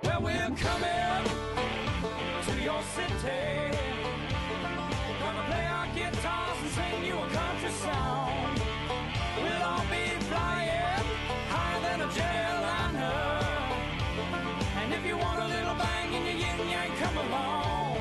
Well, we're coming to your city. Gonna play our guitars and sing you a country song. We'll all be flying higher than a jetliner. And if you want a little bang in your yin yang, come along.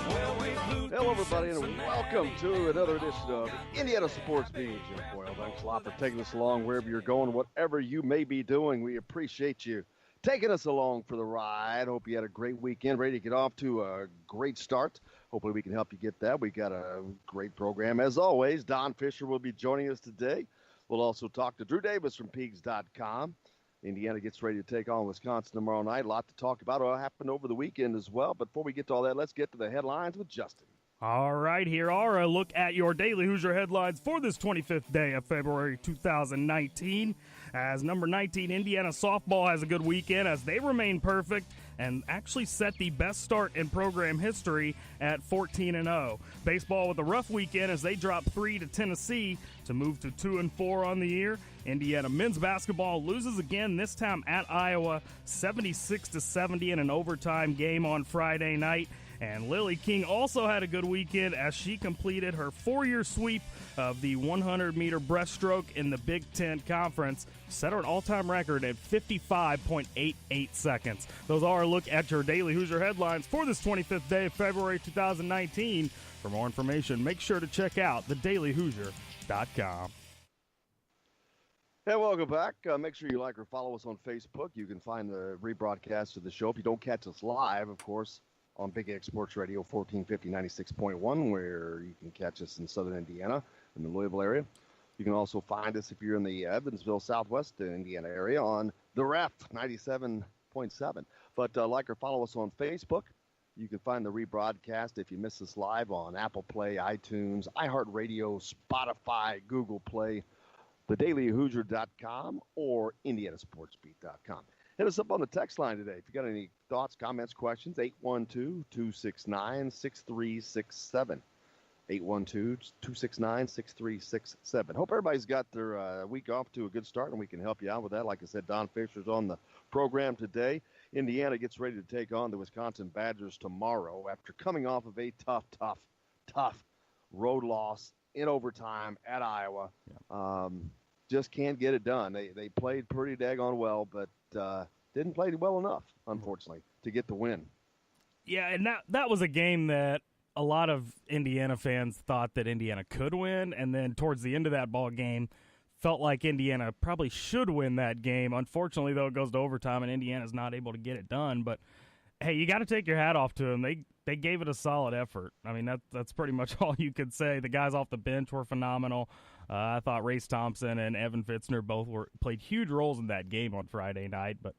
Well, we flew. Hello, everybody, and welcome to another edition of Indiana Sports Beat. Jim Boyle, thanks a lot for taking us along wherever you're going, whatever you may be doing. We appreciate you taking us along for the ride. Hope you had a great weekend, ready to get off to a great start. Hopefully we can help you get that. We got a great program. As always, Don Fisher will be joining us today. We'll also talk to Drew Davis from Peegs.com. Indiana gets ready to take on Wisconsin tomorrow night. A lot to talk about. What happened over the weekend as well. But before we get to all that, let's get to the headlines with Justin. All right, here are a look at your daily Hoosier headlines for this 25th day of February 2019. As number 19, Indiana softball has a good weekend as they remain perfect and actually set the best start in program history at 14-0. Baseball with a rough weekend as they drop 3 to Tennessee to move to 2-4 on the year. Indiana men's basketball loses again, this time at Iowa, 76-70 in an overtime game on Friday night. And Lily King also had a good weekend as she completed her 4-year sweep of the 100-meter breaststroke in the Big Ten Conference, set her an all-time record at 55.88 seconds. Those are a look at your daily Hoosier headlines for this 25th day of February 2019. For more information, make sure to check out thedailyhoosier.com. Hey, welcome back. Make sure you like or follow us on Facebook. You can find the rebroadcast of the show. If you don't catch us live, of course, on Big X Sports Radio 1450 96.1, where you can catch us in southern Indiana, in the Louisville area. You can also find us if you're in the Evansville, Southwest Indiana area on the Ref 97.7. But like or follow us on Facebook. You can find the rebroadcast if you miss us live on Apple Play, iTunes, iHeartRadio, Spotify, Google Play, thedailyhoosier.com, or indianasportsbeat.com. Hit us up on the text line today. If you got any thoughts, comments, questions, 812-269-6367. 812-269-6367. Hope everybody's got their week off to a good start, and we can help you out with that. Like I said, Don Fisher's on the program today. Indiana gets ready to take on the Wisconsin Badgers tomorrow after coming off of a tough road loss in overtime at Iowa. Yeah. Just can't get it done. They played pretty daggone well, but didn't play well enough, unfortunately, to get the win. Yeah, and that was a game that a lot of Indiana fans thought that Indiana could win, and then towards the end of that ball game, felt like Indiana probably should win that game. Unfortunately, though, it goes to overtime, and Indiana's not able to get it done. But, hey, you got to take your hat off to them. They gave it a solid effort. I mean, that's pretty much all you could say. The guys off the bench were phenomenal. I thought Race Thompson and Evan Fitzner both played huge roles in that game on Friday night. But,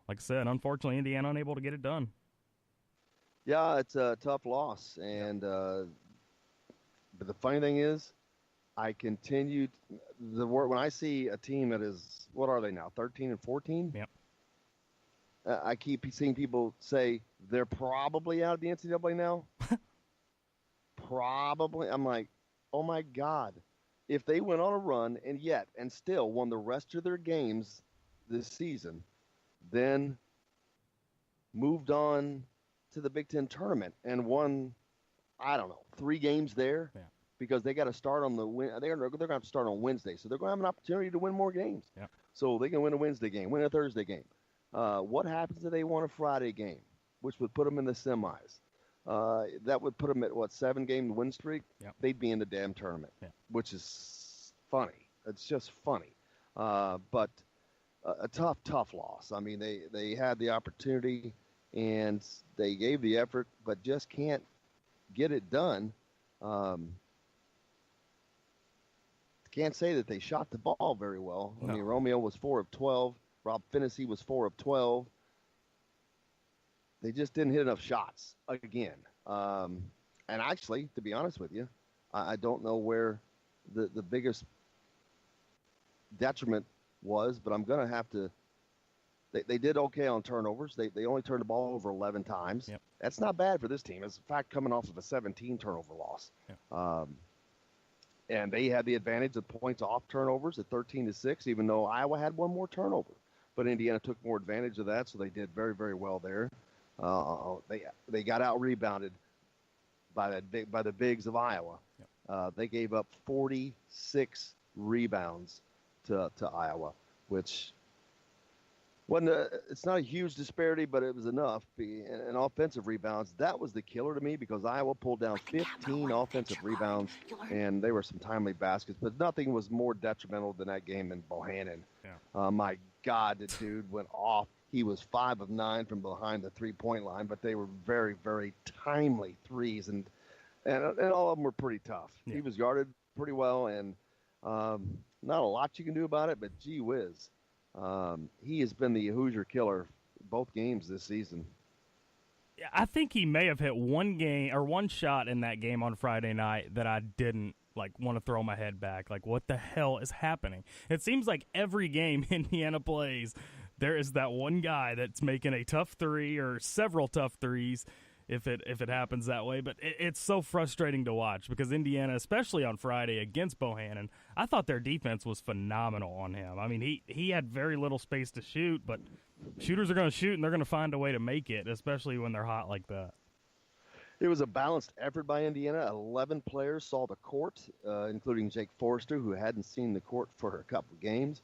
like I said, unfortunately, Indiana unable to get it done. Yeah, it's a tough loss. And but the funny thing is, I continued the work when I see a team that is, what are they now, 13 and 14? Yep. I keep seeing people say they're probably out of the NCAA now. Probably. I'm like, oh, my God. If they went on a run and still won the rest of their games this season, then moved on to the Big Ten tournament and won, I don't know, 3 games there. Yeah. Because they got to start on they're going to have to start on Wednesday, so they're going to have an opportunity to win more games. Yeah. So they can win a Wednesday game, win a Thursday game. What happens if they won a Friday game, which would put them in the semis? That would put them at, 7-game win streak? Yep. They'd be in the damn tournament, which is funny. It's just funny. But a tough loss. I mean, they had the opportunity, and they gave the effort, but just can't get it done. Can't say that they shot the ball very well. No. I mean, Romeo was 4 of 12. Rob Finnessy was 4 of 12. They just didn't hit enough shots again. And actually, to be honest with you, I don't know where the biggest detriment was, but I'm going to have to – they did okay on turnovers. They only turned the ball over 11 times. Yep. That's not bad for this team. It's, in fact, coming off of a 17-turnover loss. Yep. And they had the advantage of points off turnovers at 13-6, even though Iowa had one more turnover. but Indiana took more advantage of that, so they did very, very well there. They got out rebounded by the bigs of Iowa. Yep. They gave up 46 rebounds to Iowa, which it's not a huge disparity, but it was enough. And offensive rebounds, that was the killer to me because Iowa pulled down 15 offensive rebounds, and they were some timely baskets, but nothing was more detrimental than that game in Bohannon. Yeah. My God, the dude went off. He was 5 of 9 from behind the three-point line, but they were very, very timely threes, and all of them were pretty tough. Yeah. He was guarded pretty well, and not a lot you can do about it, but gee whiz. He has been the Hoosier killer both games this season. Yeah, I think he may have hit one shot in that game on Friday night that I didn't want to throw my head back. What the hell is happening? It seems like every game Indiana plays, there is that one guy that's making a tough three or several tough threes if it happens that way. But it's so frustrating to watch because Indiana, especially on Friday against Bohannon, I thought their defense was phenomenal on him. I mean, he had very little space to shoot, but shooters are going to shoot and they're going to find a way to make it, especially when they're hot like that. It was a balanced effort by Indiana. 11 players saw the court, including Jake Forrester, who hadn't seen the court for a couple of games.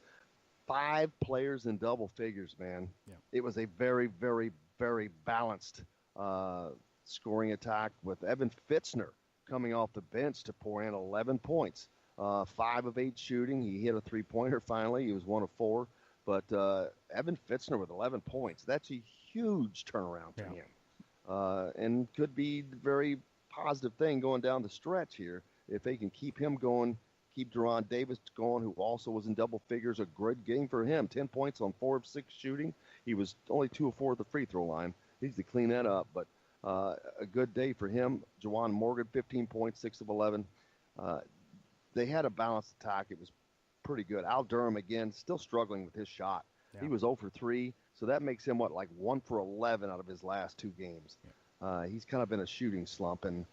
5 players in double figures, man. Yeah. It was a very, very, very balanced scoring attack with Evan Fitzner coming off the bench to pour in 11 points. 5 of 8 shooting. He hit a three-pointer finally. He was 1 of 4. But Evan Fitzner with 11 points, that's a huge turnaround for him. And could be a very positive thing going down the stretch here if they can keep him going, keep Deron Davis going, who also was in double figures. A good game for him. 10 points on 4 of 6 shooting. He was only 2 of 4 at the free throw line. Needs to clean that up, but a good day for him. Juwan Morgan, 15 points, 6 of 11. They had a balanced attack. It was pretty good. Al Durham, again, still struggling with his shot. Yeah. He was 0 for 3, so that makes him, 1 for 11 out of his last 2 games. Yeah. He's kind of in a shooting slump, and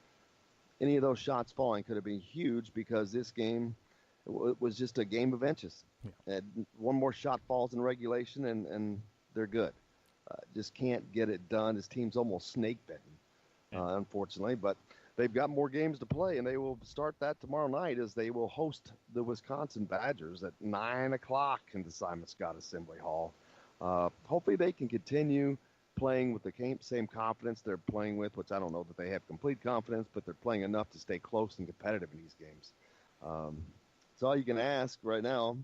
any of those shots falling could have been huge because this game was just a game of inches. Yeah. And one more shot falls in regulation, and they're good. Just can't get it done. His team's almost snake-bitten, unfortunately. But they've got more games to play, and they will start that tomorrow night as they will host the Wisconsin Badgers at 9 o'clock in the Simon Scott Assembly Hall. Hopefully they can continue playing with the same confidence they're playing with, which I don't know that they have complete confidence, but they're playing enough to stay close and competitive in these games. It's all you can ask right now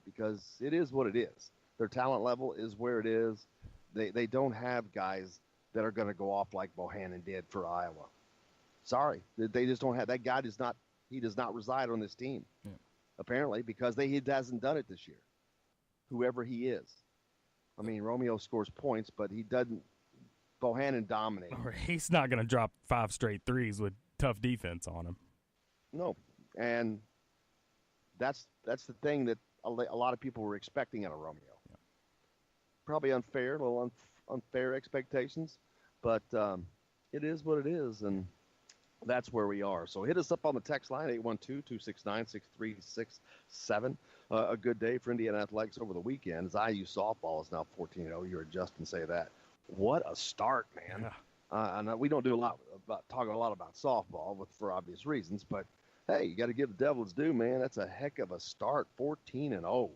because it is what it is. Their talent level is where it is. They don't have guys that are going to go off like Bohannon did for Iowa. Sorry, they just don't have that guy. He does not reside on this team, apparently, because he hasn't done it this year. Whoever he is, I mean, Romeo scores points, but he doesn't. Bohannon dominates. He's not going to drop 5 straight threes with tough defense on him. No, and that's the thing that a lot of people were expecting out of Romeo. Probably unfair, a little unfair expectations, but it is what it is, and that's where we are. So hit us up on the text line, 812-269-6367. A good day for Indiana Athletics over the weekend as IU softball is now 14-0. You heard Justin say that. What a start, man. Yeah. And we don't do talk a lot about softball for obvious reasons, but hey, you got to give the devil its due, man. That's a heck of a start, 14-0.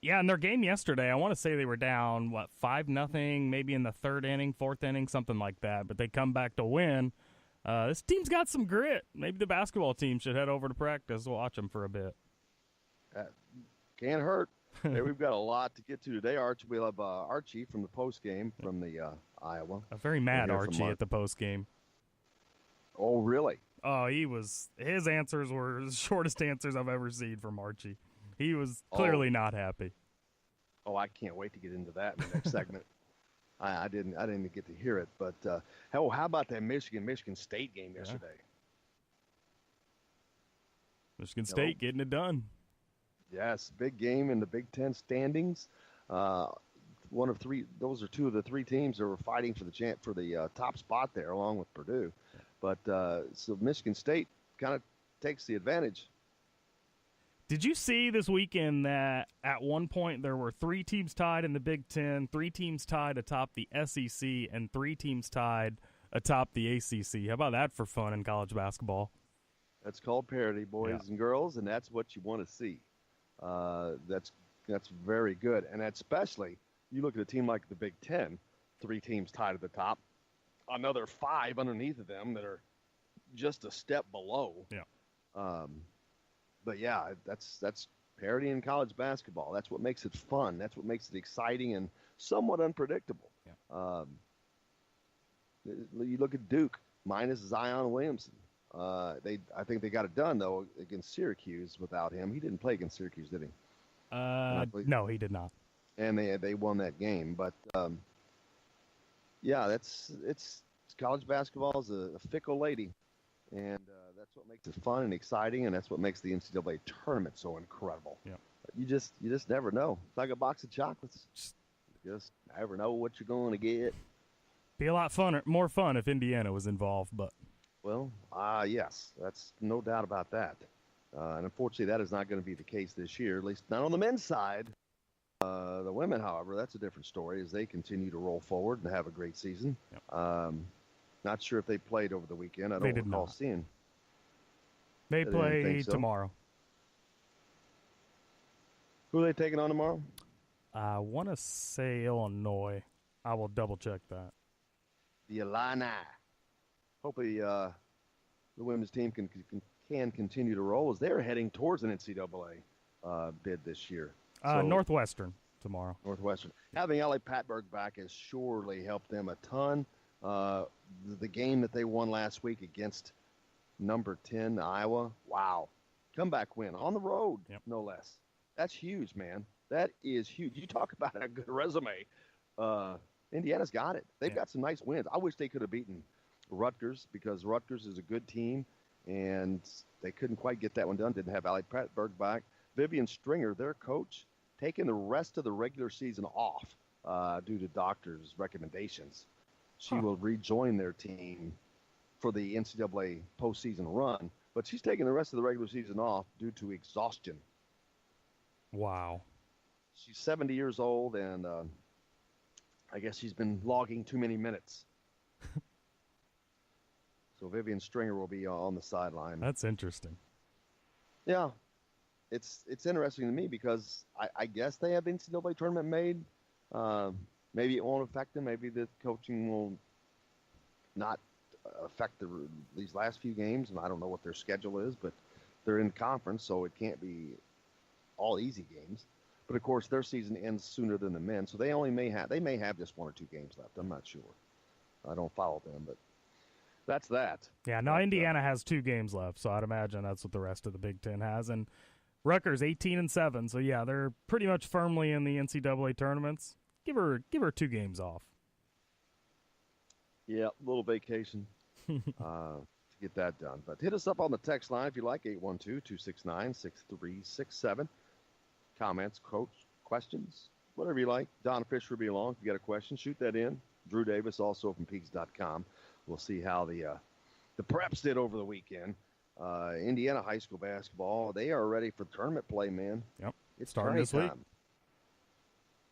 Yeah, in their game yesterday, I want to say they were down, 5-0, maybe in the 3rd inning, 4th inning, something like that. But they come back to win. This team's got some grit. Maybe the basketball team should head over to practice. Watch them for a bit. Can't hurt. Hey, we've got a lot to get to today, Archie. We'll have Archie from the postgame from the Iowa. A very mad Archie at the postgame. Oh, really? Oh, his answers were the shortest answers I've ever seen from Archie. He was clearly not happy. Oh, I can't wait to get into that in the next segment. I didn't get to hear it, but how about that Michigan State game yesterday? Michigan State getting it done. Yes, big game in the Big Ten standings. One of 3; those are 2 of the 3 teams that were fighting for the top spot there, along with Purdue. But so Michigan State kind of takes the advantage. Did you see this weekend that at one point there were 3 teams tied in the Big Ten, 3 teams tied atop the SEC, and 3 teams tied atop the ACC? How about that for fun in college basketball? That's called parity, boys and girls, and that's what you want to see. That's very good, and especially you look at a team like the Big Ten, 3 teams tied at the top, another 5 underneath of them that are just a step below. Yeah. But yeah, that's parity in college basketball. That's what makes it fun. That's what makes it exciting and somewhat unpredictable. Yeah. You look at Duke minus Zion Williamson. I think they got it done though against Syracuse without him. He didn't play against Syracuse, did he? No, he did not. And they won that game. But yeah, it's college basketball is a fickle lady, and that's what makes it fun and exciting, and that's what makes the NCAA tournament so incredible. Yeah. You just never know. It's like a box of chocolates. You just never know what you're going to get. Be a lot more fun if Indiana was involved, but. Well, yes, that's no doubt about that. And unfortunately, that is not going to be the case this year, at least not on the men's side. The women, however, that's a different story as they continue to roll forward and have a great season. Yep. Not sure if they played over the weekend. I They don't did recall not. seeing. They didn't play think so. tomorrow. Who are they taking on tomorrow? I want to say Illinois. I will double check that. The Illini. Hopefully, the women's team can continue to roll as they're heading towards an NCAA bid this year. Northwestern tomorrow. Northwestern. Having Ali Patberg back has surely helped them a ton. The game that they won last week against number 10 Iowa, wow. Comeback win on the road, no less. That's huge, man. That is huge. You talk about a good resume. Indiana's got it. They've got some nice wins. I wish they could have beaten Rutgers because Rutgers is a good team, and they couldn't quite get that one done. Didn't have Ali Patberg back. Vivian Stringer, their coach, taking the rest of the regular season off due to doctors' recommendations. She will rejoin their team for the NCAA postseason run, but she's taking the rest of the regular season off due to exhaustion. Wow. She's 70 years old, and I guess she's been logging too many minutes. So Vivian Stringer will be on the sideline. That's interesting. Yeah. It's interesting to me because I guess they have the NCAA tournament made. Maybe it won't affect them. Maybe the coaching will not affect these last few games. And I don't know what their schedule is, but they're in conference, so it can't be all easy games. But, of course, their season ends sooner than the men, so they may have just 1 or 2 games left. I'm not sure. I don't follow them, but that's that. Yeah, now Indiana has 2 games left, so I'd imagine that's what the rest of the Big Ten has. And Rutgers 18-7, so yeah, they're pretty much firmly in the NCAA tournaments. Give her 2 games off. Yeah, a little vacation to get that done. But hit us up on the text line if you like, 812-269-6367. Comments, quotes, questions, whatever you like. Don Fisher will be along. If you got a question, shoot that in. Drew Davis, also from Peaks.com. We'll see how the preps did over the weekend. Indiana high school basketball, they are ready for tournament play, man. Yep. It's starting this week.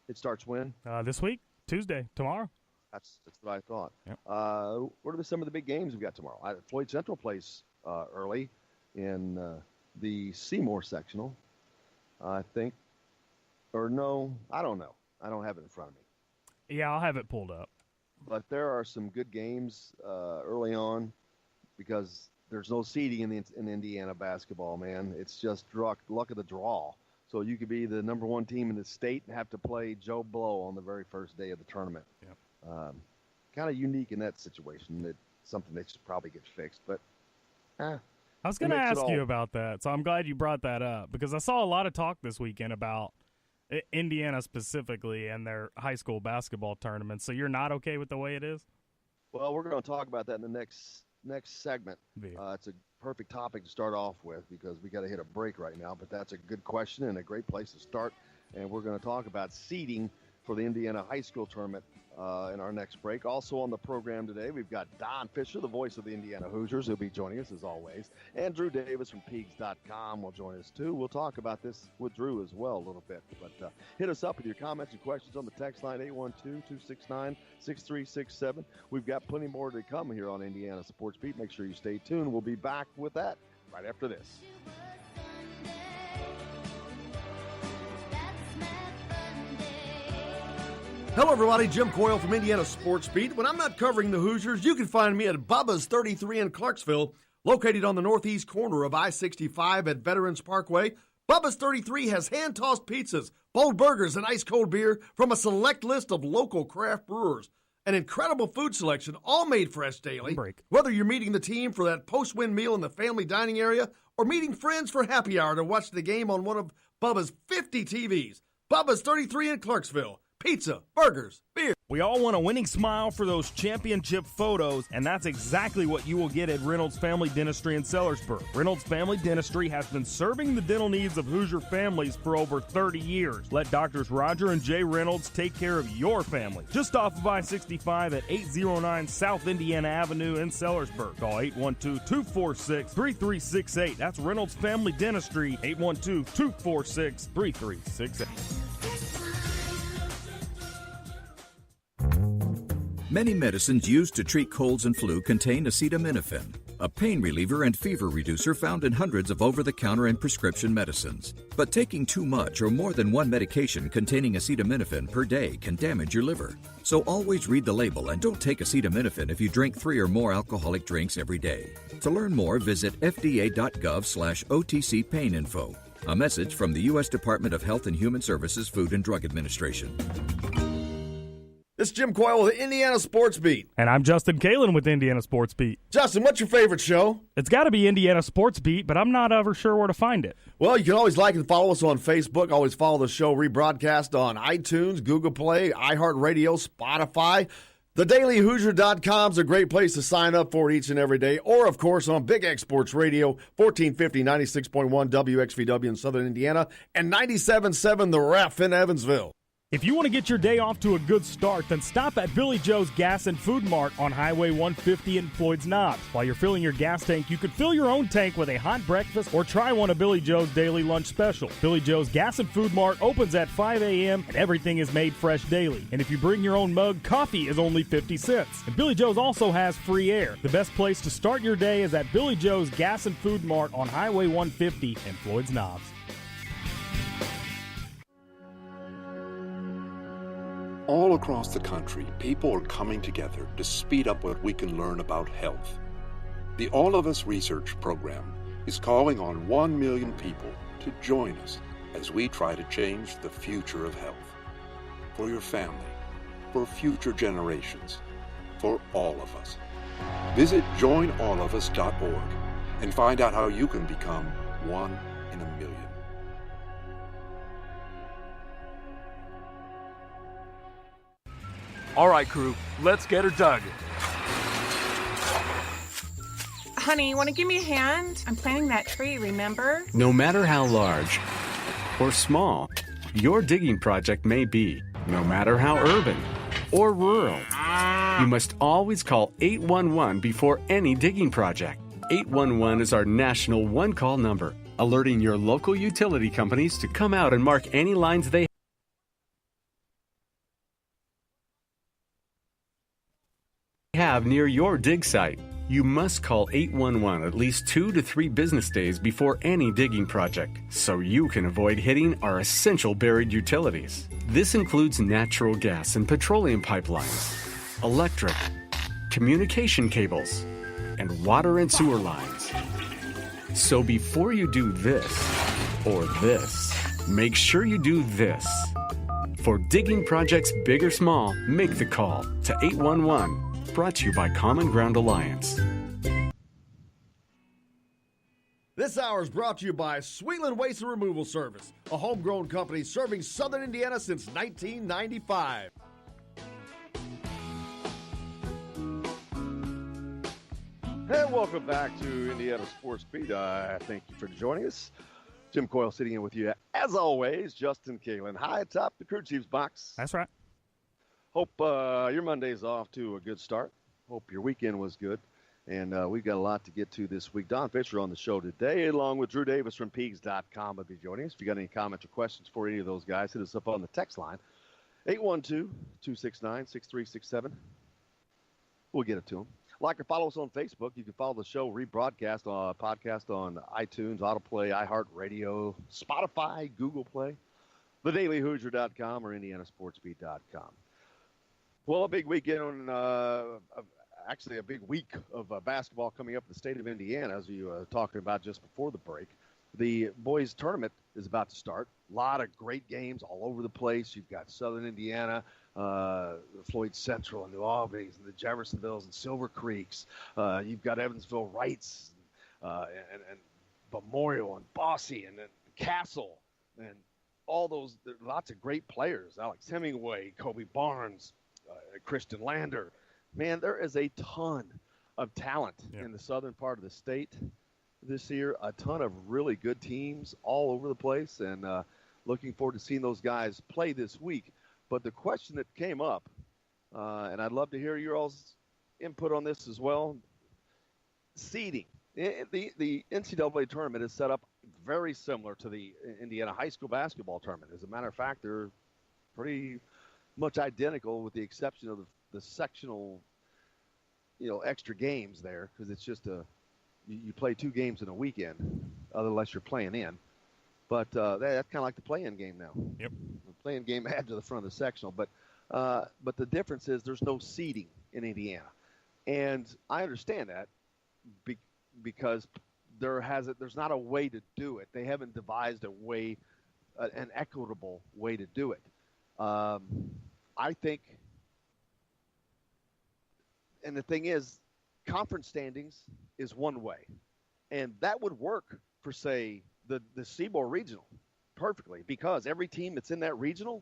It starts when? This week, Tuesday, tomorrow. That's what I thought. Yep. What are some of the big games we've got tomorrow? Floyd Central plays early in the Seymour sectional, I think. Or no, I don't know. I don't have it in front of me. Yeah, I'll have it pulled up. But there are some good games early on because there's no seeding in Indiana basketball, man. It's just luck of the draw. So you could be the number 1 team in the state and have to play Joe Blow on the very first day of the tournament. Yep. Kind of unique in that situation. It's something that should probably get fixed. But I was going to ask you about that, so I'm glad you brought that up because I saw a lot of talk this weekend about Indiana specifically and their high school basketball tournament. So you're not okay with the way it is? Well, we're going to talk about that in the next segment. It's a perfect topic to start off with because we got to hit a break right now. But that's a good question and a great place to start. And we're going to talk about seeding for the Indiana High School tournament in our next break. Also on the program today, we've got Don Fisher, the voice of the Indiana Hoosiers, who'll be joining us as always. And Drew Davis from Peegs.com will join us too. We'll talk about this with Drew as well a little bit. But hit us up with your comments and questions on the text line 812-269-6367. We've got plenty more to come here on Indiana Sports Beat. Make sure you stay tuned. We'll be back with that right after this. Hello, everybody. Jim Coyle from Indiana Sports Beat. When I'm not covering the Hoosiers, you can find me at Bubba's 33 in Clarksville, located on the northeast corner of I-65 at Veterans Parkway. Bubba's 33 has hand-tossed pizzas, bold burgers, and ice-cold beer from a select list of local craft brewers. An incredible food selection, all made fresh daily. Whether you're meeting the team for that post-win meal in the family dining area or meeting friends for happy hour to watch the game on one of Bubba's 50 TVs. Bubba's 33 in Clarksville. Pizza, burgers, beer. We all want a winning smile for those championship photos, and that's exactly what you will get at Reynolds Family Dentistry in Sellersburg. Reynolds Family Dentistry has been serving the dental needs of Hoosier families for over 30 years. Let Doctors Roger and Jay Reynolds take care of your family. Just off of I-65 at 809 South Indiana Avenue in Sellersburg. Call 812-246-3368. That's Reynolds Family Dentistry, 812-246-3368. Many medicines used to treat colds and flu contain acetaminophen, a pain reliever and fever reducer found in hundreds of over-the-counter and prescription medicines. But taking too much or more than one medication containing acetaminophen per day can damage your liver. So always read the label and don't take acetaminophen if you drink 3 or more alcoholic drinks every day. To learn more, visit fda.gov/OTC pain info. A message from the U.S. Department of Health and Human Services Food and Drug Administration. This is Jim Coyle with Indiana Sports Beat. And I'm Justin Kalen with Indiana Sports Beat. Justin, what's your favorite show? It's got to be Indiana Sports Beat, but I'm not ever sure where to find it. Well, you can always like and follow us on Facebook. Always follow the show rebroadcast on iTunes, Google Play, iHeartRadio, Spotify. TheDailyHoosier.com is a great place to sign up for it each and every day. Or, of course, on Big X Sports Radio, 1450, 96.1 WXVW in Southern Indiana, and 97.7 The Ref in Evansville. If you want to get your day off to a good start, then stop at Billy Joe's Gas and Food Mart on Highway 150 in Floyd's Knobs. While you're filling your gas tank, you could fill your own tank with a hot breakfast or try one of Billy Joe's daily lunch special. Billy Joe's Gas and Food Mart opens at 5 a.m. and everything is made fresh daily. And if you bring your own mug, coffee is only 50 cents. And Billy Joe's also has free air. The best place to start your day is at Billy Joe's Gas and Food Mart on Highway 150 in Floyd's Knobs. All across the country, people are coming together to speed up what we can learn about health. The All of Us Research Program is calling on 1 million people to join us as we try to change the future of health. For your family, for future generations, for all of us. Visit joinallofus.org and find out how you can become 1 in a million. All right, crew, let's get her dug. Honey, want to give me a hand? I'm planting that tree, remember? No matter how large or small your digging project may be, no matter how urban or rural, you must always call 811 before any digging project. 811 is our national one-call number, alerting your local utility companies to come out and mark any lines they have near your dig site. You must call 811 at least 2 to 3 business days before any digging project, so you can avoid hitting our essential buried utilities. This includes natural gas and petroleum pipelines, electric, communication cables, and water and sewer lines. So before you do this or this, make sure you do this. For digging projects big or small, make the call to 811. Brought to you by Common Ground Alliance. This hour is brought to you by Sweetland Waste and Removal Service, a homegrown company serving Southern Indiana since 1995. And welcome back to Indiana Sports Beat. Thank you for joining us. Jim Coyle sitting in with you, as always. Justin Kalen, high atop the crew chief's box. That's right. Hope your Monday's off to a good start. Hope your weekend was good. And we've got a lot to get to this week. Don Fisher on the show today, along with Drew Davis from Peegs.com will be joining us. If you got any comments or questions for any of those guys, hit us up on the text line, 812-269-6367. We'll get it to them. Like or follow us on Facebook. You can follow the show rebroadcast on podcast on iTunes, Autoplay, iHeartRadio, Spotify, Google Play, thedailyhoosier.com, or indianasportsbeat.com. Well, a big weekend on actually a big week of basketball coming up in the state of Indiana, as you were talking about just before the break. The boys tournament is about to start. A lot of great games all over the place. You've got Southern Indiana, Floyd Central, and New Albany's, and the Jeffersonvilles and Silver Creeks. You've got Evansville Wrights, and Memorial, and Bossy, and then Castle, and all those. Lots of great players. Alex Hemingway, Kobe Barnes, Christian Lander. Man, there is a ton of talent in the southern part of the state this year. A ton of really good teams all over the place, and looking forward to seeing those guys play this week. But the question that came up, and I'd love to hear your all's input on this as well, seeding. The NCAA tournament is set up very similar to the Indiana high school basketball tournament. As a matter of fact, they're pretty much identical with the exception of the sectional, extra games there, because it's just you play 2 games in a weekend, unless you're playing in. But that's kind of like the play-in game now. Yep. The play-in game adds to the front of the sectional. But the difference is there's no seeding in Indiana. And I understand that because there's not a way to do it. They haven't devised a way, an equitable way to do it. I think, and the thing is, conference standings is one way, and that would work for, say, the Seymour Regional perfectly, because every team that's in that regional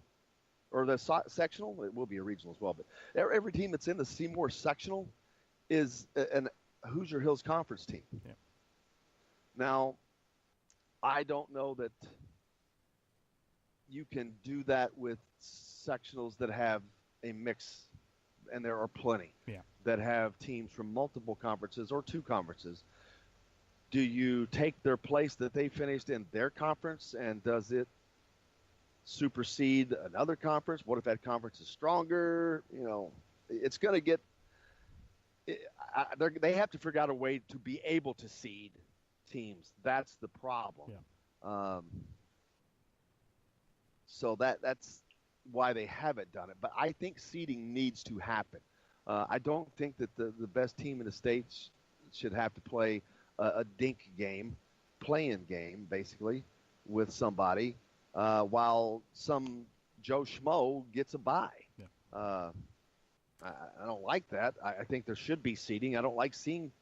or the sectional, it will be a regional as well, but every team that's in the Seymour sectional is an Hoosier Hills Conference team. Yeah. Now, I don't know that you can do that with sectionals that have a mix, and there are plenty that have teams from multiple conferences or 2 conferences. Do you take their place that they finished in their conference, and does it supersede another conference? What if that conference is stronger? It's going to get they have to figure out a way to be able to seed teams. That's the problem. Yeah. So that's why they haven't done it. But I think seeding needs to happen. I don't think that the best team in the state should have to play a dink game, play-in game, basically, with somebody, while some Joe Schmo gets a bye. Yeah. I don't like that. I think there should be seeding. I don't like seeing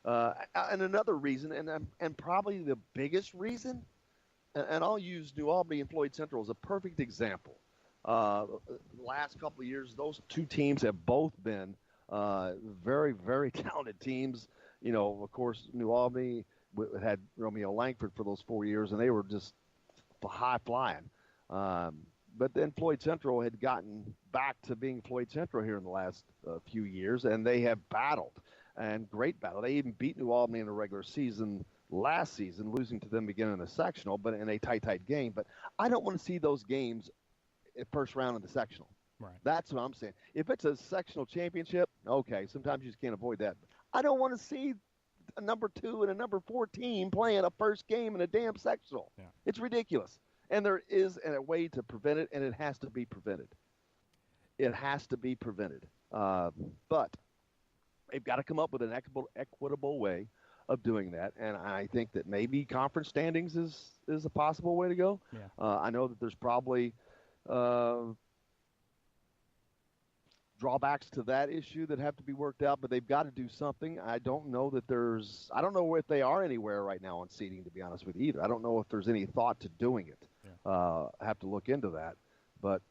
and another reason, and probably the biggest reason, and I'll use New Albany and Floyd Central as a perfect example. The last couple of years, those 2 teams have both been very, very talented teams. Of course, New Albany had Romeo Langford for those 4 years, and they were just high flying. But then Floyd Central had gotten back to being Floyd Central here in the last few years, and they have battled, and great battle. They even beat New Albany in the regular season last season, losing to them again in the sectional, but in a tight game. But I don't want to see those games first round in the sectional. Right. That's what I'm saying. If it's a sectional championship, okay, sometimes you just can't avoid that. I don't want to see a number 2 and a number 4 team playing a first game in a damn sectional. Yeah. It's ridiculous. And there is a way to prevent it, and it has to be prevented. It has to be prevented. But they've got to come up with an equitable way of doing that. And I think that maybe conference standings is a possible way to go. Yeah. I know that there's probably drawbacks to that issue that have to be worked out, but they've got to do something. I don't know if they are anywhere right now on seeding, to be honest with you, either. I don't know if there's any thought to doing it. Yeah. I have to look into that. But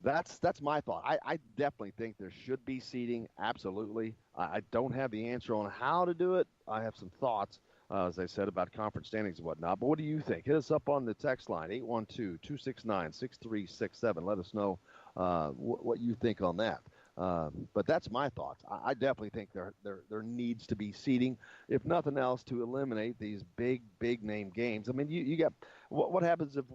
that's my thought. I definitely think there should be seeding, absolutely. I don't have the answer on how to do it. I have some thoughts, as I said, about conference standings and whatnot. But what do you think? Hit us up on the text line, 812-269-6367. Let us know what you think on that. But that's my thoughts. I definitely think there needs to be seeding, if nothing else, to eliminate these big name games. I mean, you got what happens if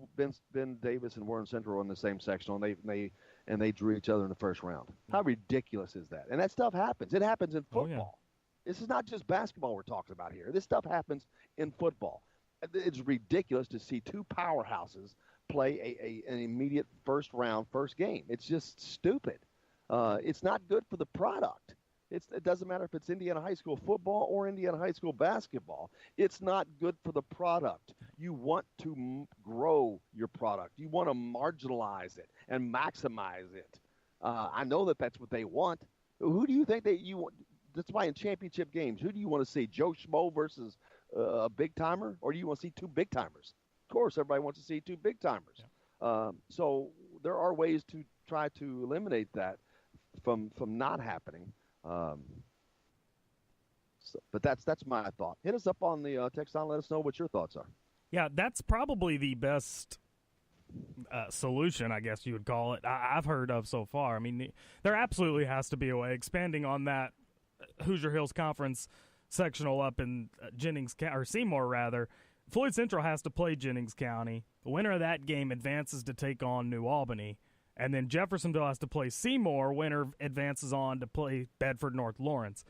Ben Davis and Warren Central are in the same sectional and they drew each other in the first round? How ridiculous is that? And that stuff happens. It happens in football. Oh, yeah. This is not just basketball we're talking about here. This stuff happens in football. It's ridiculous to see two powerhouses play an immediate first game. It's just stupid. It's not good for the product. It doesn't matter if it's Indiana high school football or Indiana high school basketball. It's not good for the product. You want to grow your product. You want to marginalize it and maximize it. I know that's what they want. Who do you think you want? That's why in championship games, who do you want to see? Joe Schmo versus a big-timer? Or do you want to see two big-timers? Of course, everybody wants to see two big-timers. Yeah. So there are ways to try to eliminate that from not happening. But that's my thought. Hit us up on the text line. Let us know what your thoughts are. Yeah, that's probably the best solution, I guess you would call it, I've heard of so far. I mean, there absolutely has to be a way. Expanding on that Hoosier Hills Conference sectional up in Seymour, rather, Floyd Central has to play Jennings County. The winner of that game advances to take on New Albany. And then Jeffersonville has to play Seymour. Winner advances on to play Bedford North Lawrence.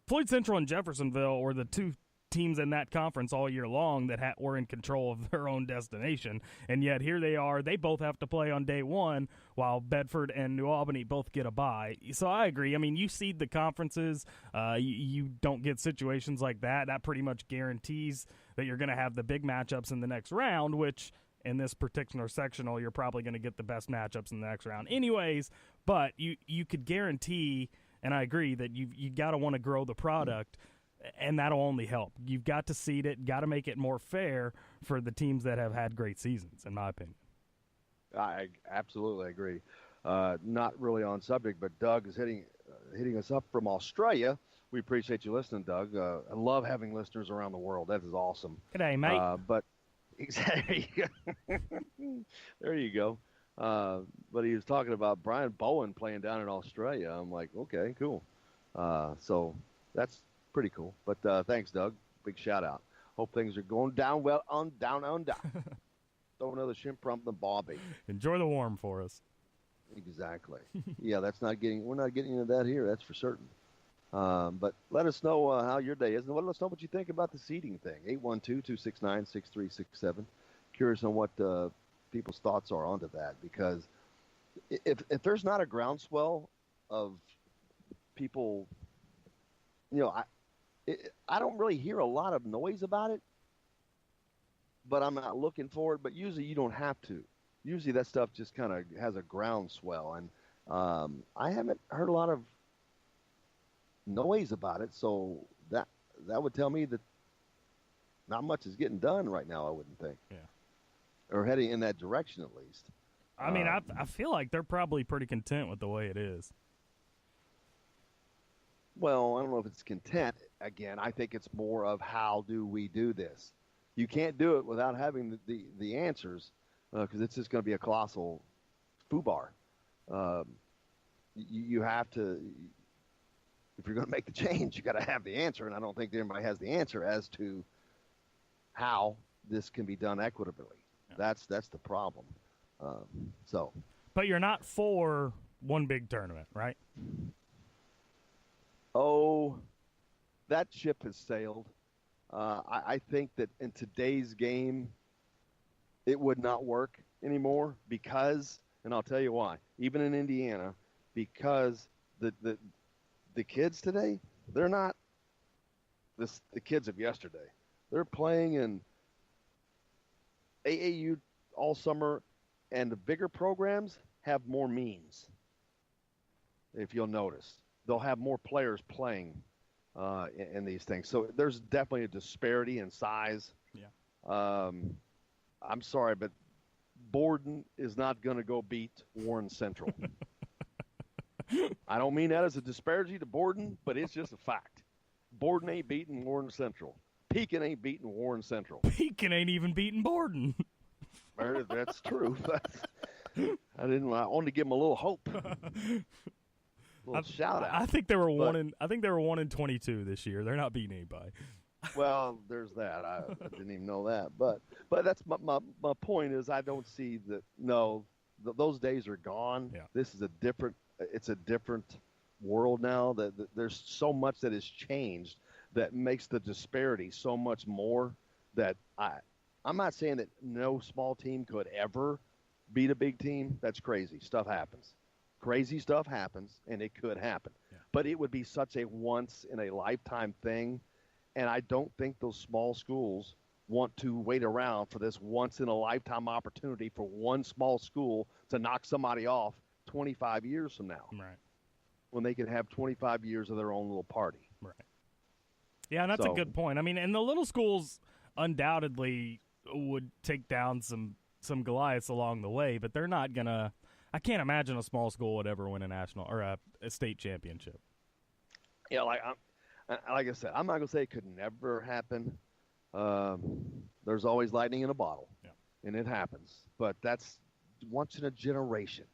Floyd Central and Jeffersonville were the two teams in that conference all year long that were in control of their own destination. And yet here they are. They both have to play on day one, while Bedford and New Albany both get a bye. So I agree. I mean, you seed the conferences. You don't get situations like that. That pretty much guarantees that you're going to have the big matchups in the next round, which – in this particular sectional, you're probably going to get the best matchups in the next round anyways, but you could guarantee, and I agree, that you got to want to grow the product, and that'll only help. You've got to seed it, got to make it more fair for the teams that have had great seasons, in my opinion. I absolutely agree. Not really on subject, but Doug is hitting us up from Australia. We appreciate you listening, Doug. I love having listeners around the world. That is awesome. G'day, mate. But exactly. There you go. But he was talking about Brian Bowen playing down in Australia. I'm like, okay, cool. So that's pretty cool. But thanks, Doug. Big shout out. Hope things are going down well down. Throw another shrimp from the Bobby. Enjoy the warm for us. Exactly. Yeah, we're not getting into that here. That's for certain. But let us know how your day is, and let us know what you think about the seeding thing. 812-269-6367. Curious on what people's thoughts are onto that, because if there's not a groundswell of people, I don't really hear a lot of noise about it, but I'm not looking for it. But usually you don't have to. Usually that stuff just kind of has a groundswell, and I haven't heard a lot of noise about it, so that would tell me that not much is getting done right now, I wouldn't think. Yeah. Or heading in that direction at least. I mean, I feel like they're probably pretty content with the way it is. Well, I don't know if it's content. Again, I think it's more of how do we do this. You can't do it without having the answers, because it's just going to be a colossal foobar. You have to... If you're going to make the change, you got to have the answer, and I don't think anybody has the answer as to how this can be done equitably. Yeah. That's the problem. But you're not for one big tournament, right? Oh, that ship has sailed. I think that in today's game, it would not work anymore because, and I'll tell you why. Even in Indiana, because the kids today, they're not the kids of yesterday. They're playing in AAU all summer, and the bigger programs have more means. If you'll notice, they'll have more players playing in these things. So there's definitely a disparity in size. Yeah. I'm sorry, but Borden is not going to go beat Warren Central. I don't mean that as a disparity to Borden, but it's just a fact. Borden ain't beating Warren Central. Pekin ain't beating Warren Central. Pekin ain't even beating Borden. That's true. I wanted to give them a little hope. Shout out. I think they were 1-22 this year. They're not beating anybody. Well, there's that. I didn't even know that. But that's my point is I don't see that. No, those days are gone. Yeah. This is it's a different world now. That there's so much that has changed that makes the disparity so much more. That I'm not saying that no small team could ever beat a big team. That's crazy. Stuff happens. Crazy stuff happens, and it could happen. Yeah. But it would be such a once-in-a-lifetime thing, and I don't think those small schools want to wait around for this once-in-a-lifetime opportunity for one small school to knock somebody off 25 years from now. Right. When they can have 25 years of their own little party. Right. Yeah, and that's a good point. I mean, and the little schools undoubtedly would take down some Goliaths along the way, but they're not going to – I can't imagine a small school would ever win a national or a state championship. Yeah, like I said, I'm not going to say it could never happen. There's always lightning in a bottle, and it happens. But that's once in a generation.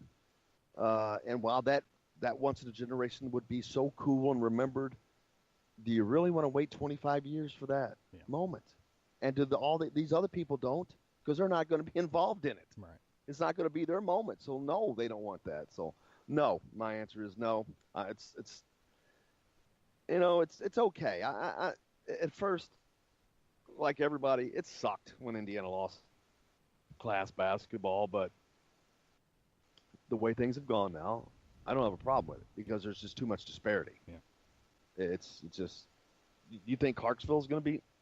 And while that once in a generation would be so cool and remembered, do you really want to wait 25 years for that moment? And do these other people don't? Because they're not going to be involved in it. Right. It's not going to be their moment. So, no, they don't want that. So, no, my answer is no. It's okay. I at first, like everybody, it sucked when Indiana lost class basketball. But the way things have gone now, I don't have a problem with it because there's just too much disparity. Yeah. It's just – you think Clarksville's going to beat –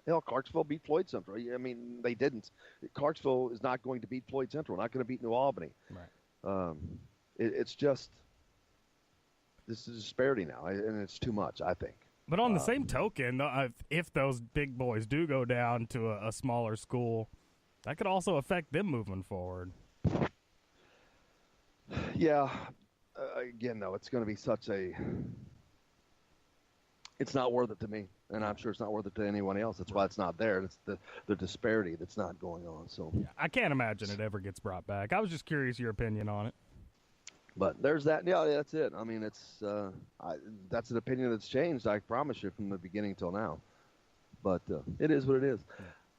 hell, Clarksville beat Floyd Central. I mean, they didn't. Clarksville is not going to beat Floyd Central. Not going to beat New Albany. Right. It's just this is disparity now, and it's too much, I think. But on the same token, if those big boys do go down to a smaller school, that could also affect them moving forward. Yeah. Again, though, it's going to be such a – it's not worth it to me, and I'm sure it's not worth it to anyone else. That's why it's not there. It's the disparity that's not going on. So I can't imagine it ever gets brought back. I was just curious your opinion on it. But there's that. Yeah, that's it. I mean, it's that's an opinion that's changed, I promise you, from the beginning till now. But it is what it is.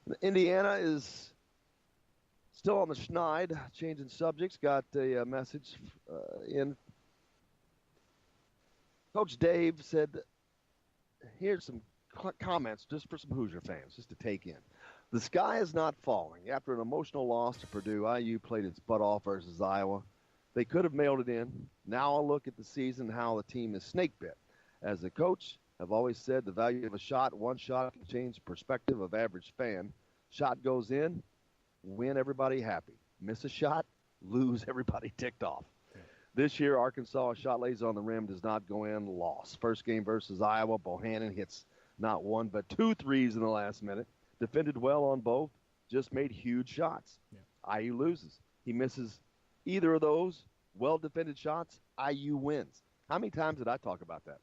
Yeah. Indiana is still on the schneid, changing subjects. Got a message in. Coach Dave said, here's some comments just for some Hoosier fans, just to take in. The sky is not falling. After an emotional loss to Purdue, IU played its butt off versus Iowa. They could have mailed it in. Now I'll look at the season, how the team is snake bit. As a coach, I've always said the value of a shot, one shot can change the perspective of average fan. Shot goes in, win everybody happy. Miss a shot, lose everybody ticked off. This year, Arkansas shot lays on the rim, does not go in, loss. First game versus Iowa, Bohannon hits not one but 2 threes in the last minute. Defended well on both, just made huge shots. Yeah. IU loses. He misses either of those well-defended shots, IU wins. How many times did I talk about that?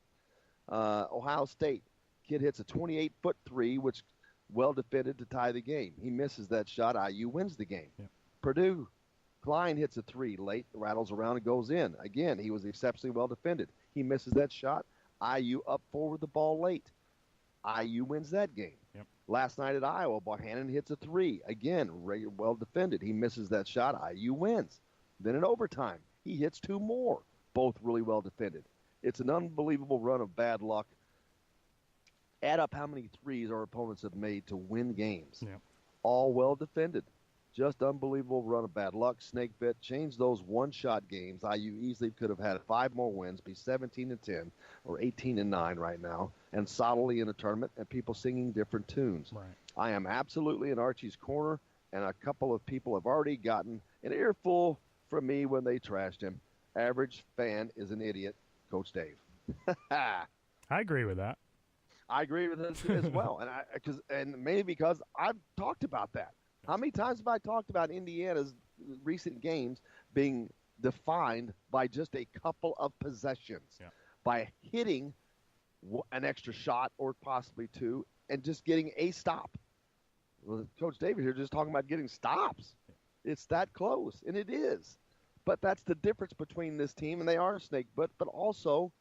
Ohio State, kid hits a 28-foot three, which well-defended to tie the game. He misses that shot, IU wins the game. Yeah. Purdue, Klein hits a three late, rattles around and goes in. Again, he was exceptionally well defended. He misses that shot. IU up forward the ball late. IU wins that game. Yep. Last night at Iowa, Bohannon hits a three. Again, well defended. He misses that shot. IU wins. Then in overtime, he hits 2 more. Both really well defended. It's an unbelievable run of bad luck. Add up how many threes our opponents have made to win games. Yep. All well defended. Just unbelievable run of bad luck. Snake bit. Change those one-shot games. IU easily could have had 5 more wins, be 17-10 or 18-9 right now, and solidly in a tournament and people singing different tunes. Right. I am absolutely in Archie's corner, and a couple of people have already gotten an earful from me when they trashed him. Average fan is an idiot, Coach Dave. I agree with that. I agree with this as well, and maybe because I've talked about that. How many times have I talked about Indiana's recent games being defined by just a couple of possessions, by hitting an extra shot or possibly 2 and just getting a stop? Well, Coach David here just talking about getting stops. It's that close, and it is. But that's the difference between this team, and they are snake bit. But also,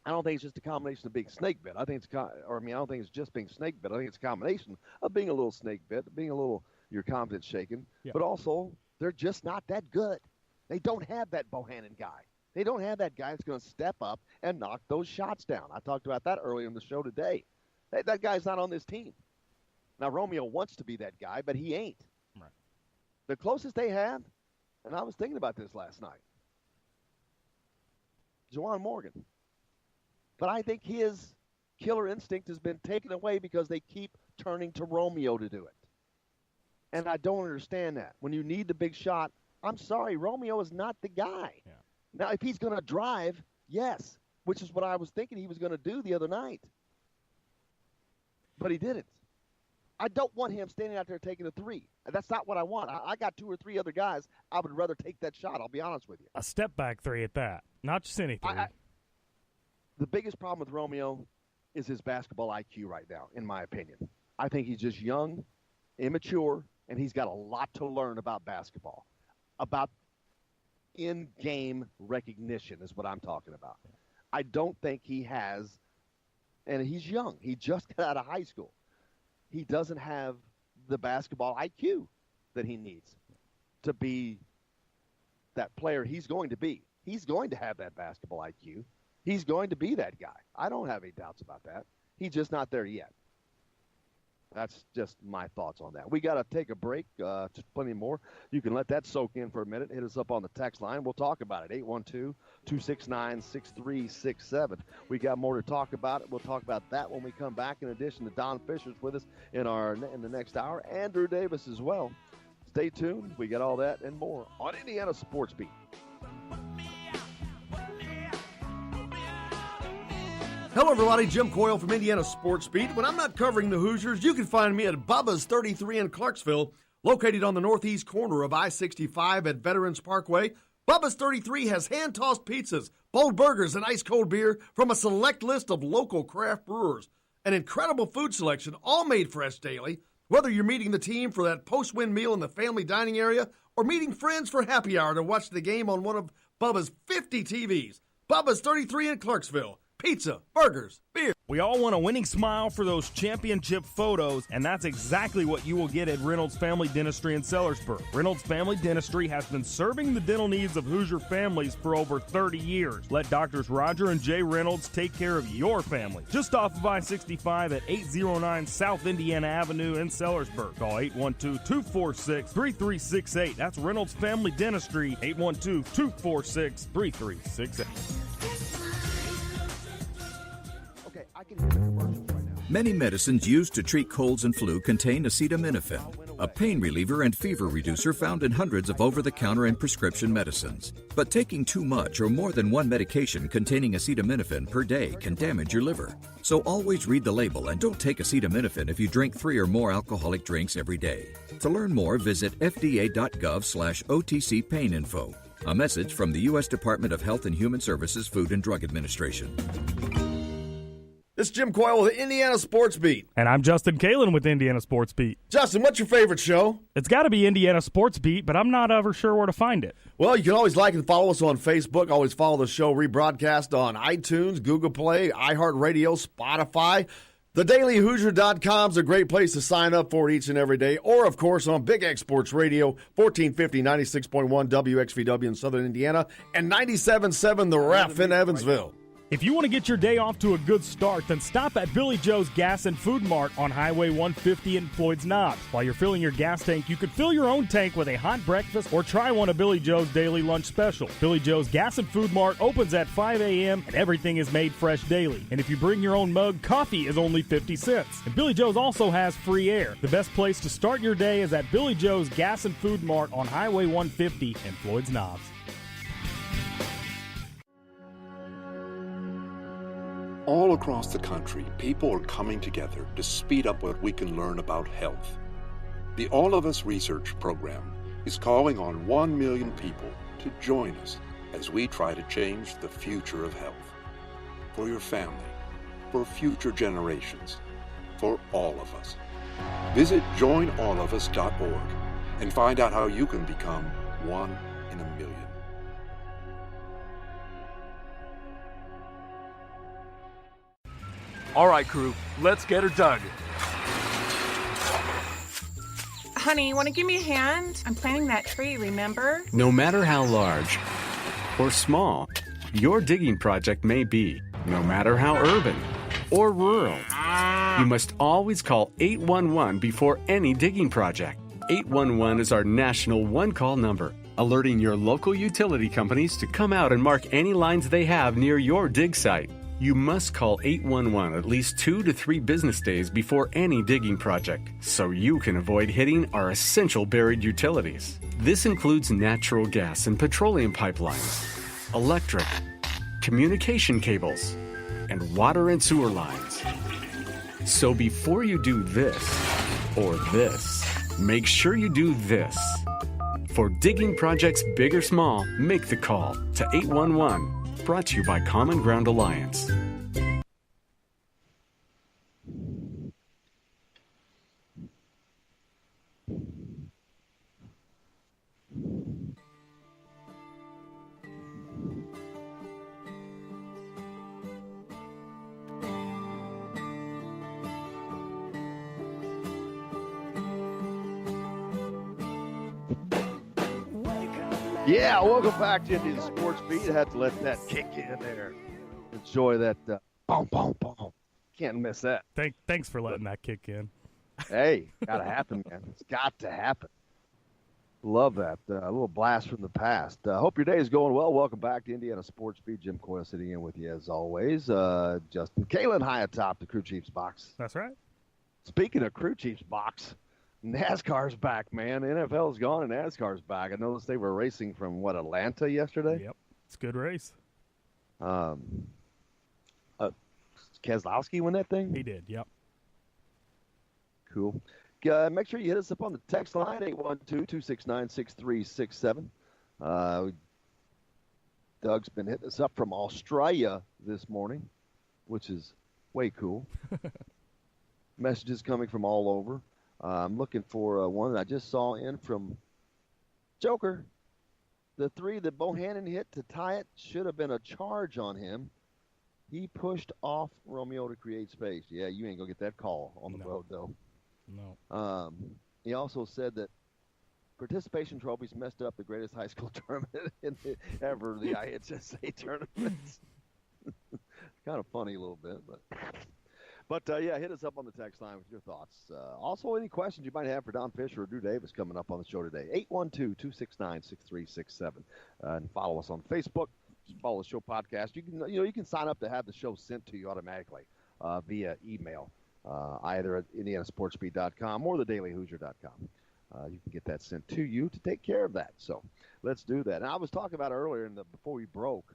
I don't think it's just a combination of being snake bit. I think I don't think it's just being snake bit. I think it's a combination of being a little snake bit, being a little your confidence shaken. Yeah. But also, they're just not that good. They don't have that Bohannon guy. They don't have that guy that's going to step up and knock those shots down. I talked about that earlier in the show today. That guy's not on this team. Now, Romeo wants to be that guy, but he ain't. Right. The closest they have, and I was thinking about this last night, Juwan Morgan. But I think his killer instinct has been taken away because they keep turning to Romeo to do it. And I don't understand that. When you need the big shot, I'm sorry, Romeo is not the guy. Yeah. Now, if he's going to drive, yes, which is what I was thinking he was going to do the other night. But he didn't. I don't want him standing out there taking a three. That's not what I want. I got 2 or 3 other guys. I would rather take that shot, I'll be honest with you. A step-back three at that, not just any three. The biggest problem with Romeo is his basketball IQ right now, in my opinion. I think he's just young, immature, and he's got a lot to learn about basketball, about in-game recognition is what I'm talking about. I don't think he has, and he's young. He just got out of high school. He doesn't have the basketball IQ that he needs to be that player he's going to be. He's going to have that basketball IQ. He's going to be that guy. I don't have any doubts about that. He's just not there yet. That's just my thoughts on that. We got to take a break. Just plenty more. You can let that soak in for a minute. Hit us up on the text line. We'll talk about it. 812-269-6367. We got more to talk about. We'll talk about that when we come back. In addition to Don Fisher's with us in the next hour. Andrew Davis as well. Stay tuned. We got all that and more on Indiana Sports Beat. Hello, everybody. Jim Coyle from Indiana Sports Beat. When I'm not covering the Hoosiers, you can find me at Bubba's 33 in Clarksville, located on the northeast corner of I-65 at Veterans Parkway. Bubba's 33 has hand-tossed pizzas, bold burgers, and ice-cold beer from a select list of local craft brewers. An incredible food selection, all made fresh daily. Whether you're meeting the team for that post-win meal in the family dining area or meeting friends for happy hour to watch the game on one of Bubba's 50 TVs. Bubba's 33 in Clarksville. Pizza, burgers, beer. We all want a winning smile for those championship photos, and that's exactly what you will get at Reynolds Family Dentistry in Sellersburg. Reynolds Family Dentistry has been serving the dental needs of Hoosier families for over 30 years. Let Doctors Roger and Jay Reynolds take care of your family. Just off of I-65 at 809 South Indiana Avenue in Sellersburg. Call 812-246-3368. That's Reynolds Family Dentistry, 812-246-3368. Many medicines used to treat colds and flu contain acetaminophen, a pain reliever and fever reducer found in hundreds of over-the-counter and prescription medicines. But taking too much or more than one medication containing acetaminophen per day can damage your liver. So always read the label and don't take acetaminophen if you drink 3 or more alcoholic drinks every day. To learn more, visit fda.gov/OTC pain info. A message from the U.S. Department of Health and Human Services Food and Drug Administration. This is Jim Coyle with Indiana Sports Beat. And I'm Justin Kalen with Indiana Sports Beat. Justin, what's your favorite show? It's got to be Indiana Sports Beat, but I'm not ever sure where to find it. Well, you can always like and follow us on Facebook. Always follow the show rebroadcast on iTunes, Google Play, iHeartRadio, Spotify. TheDailyHoosier.com is a great place to sign up for it each and every day. Or, of course, on Big X Sports Radio, 1450, 96.1 WXVW in Southern Indiana, and 97.7 The Ref in Evansville. If you want to get your day off to a good start, then stop at Billy Joe's Gas and Food Mart on Highway 150 in Floyd's Knobs. While you're filling your gas tank, you could fill your own tank with a hot breakfast or try one of Billy Joe's daily lunch special. Billy Joe's Gas and Food Mart opens at 5 a.m. and everything is made fresh daily. And if you bring your own mug, coffee is only 50 cents. And Billy Joe's also has free air. The best place to start your day is at Billy Joe's Gas and Food Mart on Highway 150 in Floyd's Knobs. All across the country, people are coming together to speed up what we can learn about health. The All of Us Research Program is calling on 1 million people to join us as we try to change the future of health. For your family, for future generations, for all of us. Visit joinallofus.org and find out how you can become one in a million. All right, crew, let's get her dug. Honey, want to give me a hand? I'm planting that tree, remember? No matter how large or small your digging project may be, no matter how urban or rural, you must always call 811 before any digging project. 811 is our national one-call number, alerting your local utility companies to come out and mark any lines they have near your dig site. You must call 811 at least 2 to 3 business days before any digging project, so you can avoid hitting our essential buried utilities. This includes natural gas and petroleum pipelines, electric, communication cables, and water and sewer lines. So before you do this or this, make sure you do this. For digging projects big or small, make the call to 811. Brought to you by Common Ground Alliance. Yeah, welcome back to Indiana Sports Beat. I had to let that kick in there. Enjoy that. Boom, boom, boom. Can't miss that. Thanks for letting that kick in. Hey, gotta happen, man. It's got to happen. Love that. A little blast from the past. Hope your day is going well. Welcome back to Indiana Sports Beat. Jim Coyle sitting in with you as always. Justin Kalen high atop the Crew Chiefs box. That's right. Speaking of Crew Chiefs box, NASCAR's back, man. NFL's gone and NASCAR's back. I noticed they were racing from, Atlanta yesterday? Yep. It's a good race. Keselowski win that thing? He did, yep. Cool. Make sure you hit us up on the text line, 812-269-6367. Doug's been hitting us up from Australia this morning, which is way cool. Messages coming from all over. I'm looking for one that I just saw in from Joker. The 3 that Bohannon hit to tie it should have been a charge on him. He pushed off Romeo to create space. Yeah, you ain't going to get that call on the road, though. No. He also said that participation trophies messed up the greatest high school tournament ever, the IHSA tournaments. Kind of funny a little bit, but yeah, hit us up on the text line with your thoughts. Also, any questions you might have for Don Fisher or Drew Davis coming up on the show today, 812-269-6367. And follow us on Facebook. Follow the show podcast. You can sign up to have the show sent to you automatically via email, either at indianasportsbeat.com or thedailyhoosier.com. You can get that sent to you to take care of that. So let's do that. And I was talking about earlier before we broke.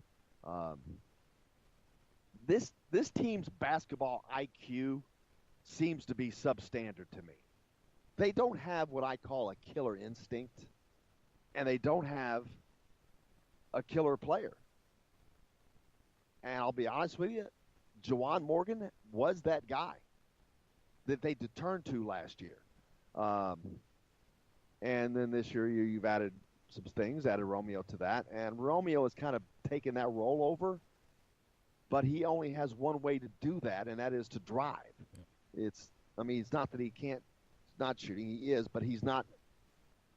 This team's basketball IQ seems to be substandard to me. They don't have what I call a killer instinct, and they don't have a killer player. And I'll be honest with you, Juwan Morgan was that guy that they turned to last year. And then this year you've added some things, added Romeo to that, and Romeo has kind of taken that role over. But he only has one way to do that, and that is to drive. Yeah. It's not that he can't not shooting. He is, but he's not.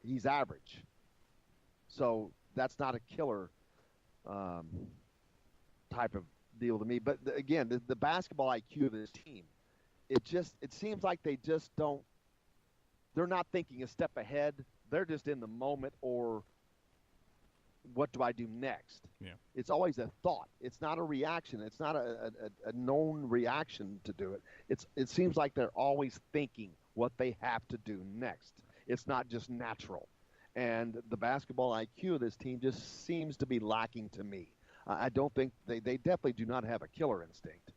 He's average. So that's not a killer type of deal to me. But again, the basketball IQ of this team, it seems like they just don't. They're not thinking a step ahead. They're just in the moment, or what do I do next? Yeah. It's always a thought. It's not a reaction. It's not a known reaction to do it. It seems like they're always thinking what they have to do next. It's not just natural. And the basketball IQ of this team just seems to be lacking to me. I don't think they definitely do not have a killer instinct.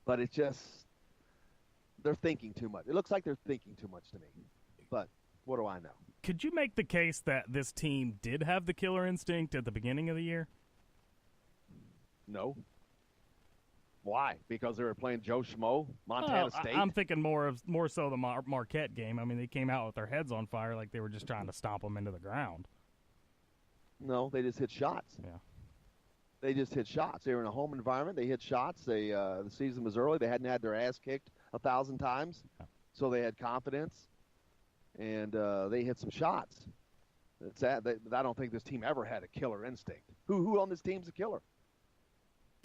But it's just they're thinking too much. It looks like they're thinking too much to me. But what do I know? Could you make the case that this team did have the killer instinct at the beginning of the year? No. Why? Because they were playing Joe Schmo, Montana State? I'm thinking more so the Marquette game. I mean, they came out with their heads on fire like they were just trying to stomp them into the ground. No, they just hit shots. Yeah. They just hit shots. They were in a home environment. They hit shots. The season was early. They hadn't had their ass kicked 1,000 times, so they had confidence, and they hit some shots. I don't think this team ever had a killer instinct. Who on this team's a killer?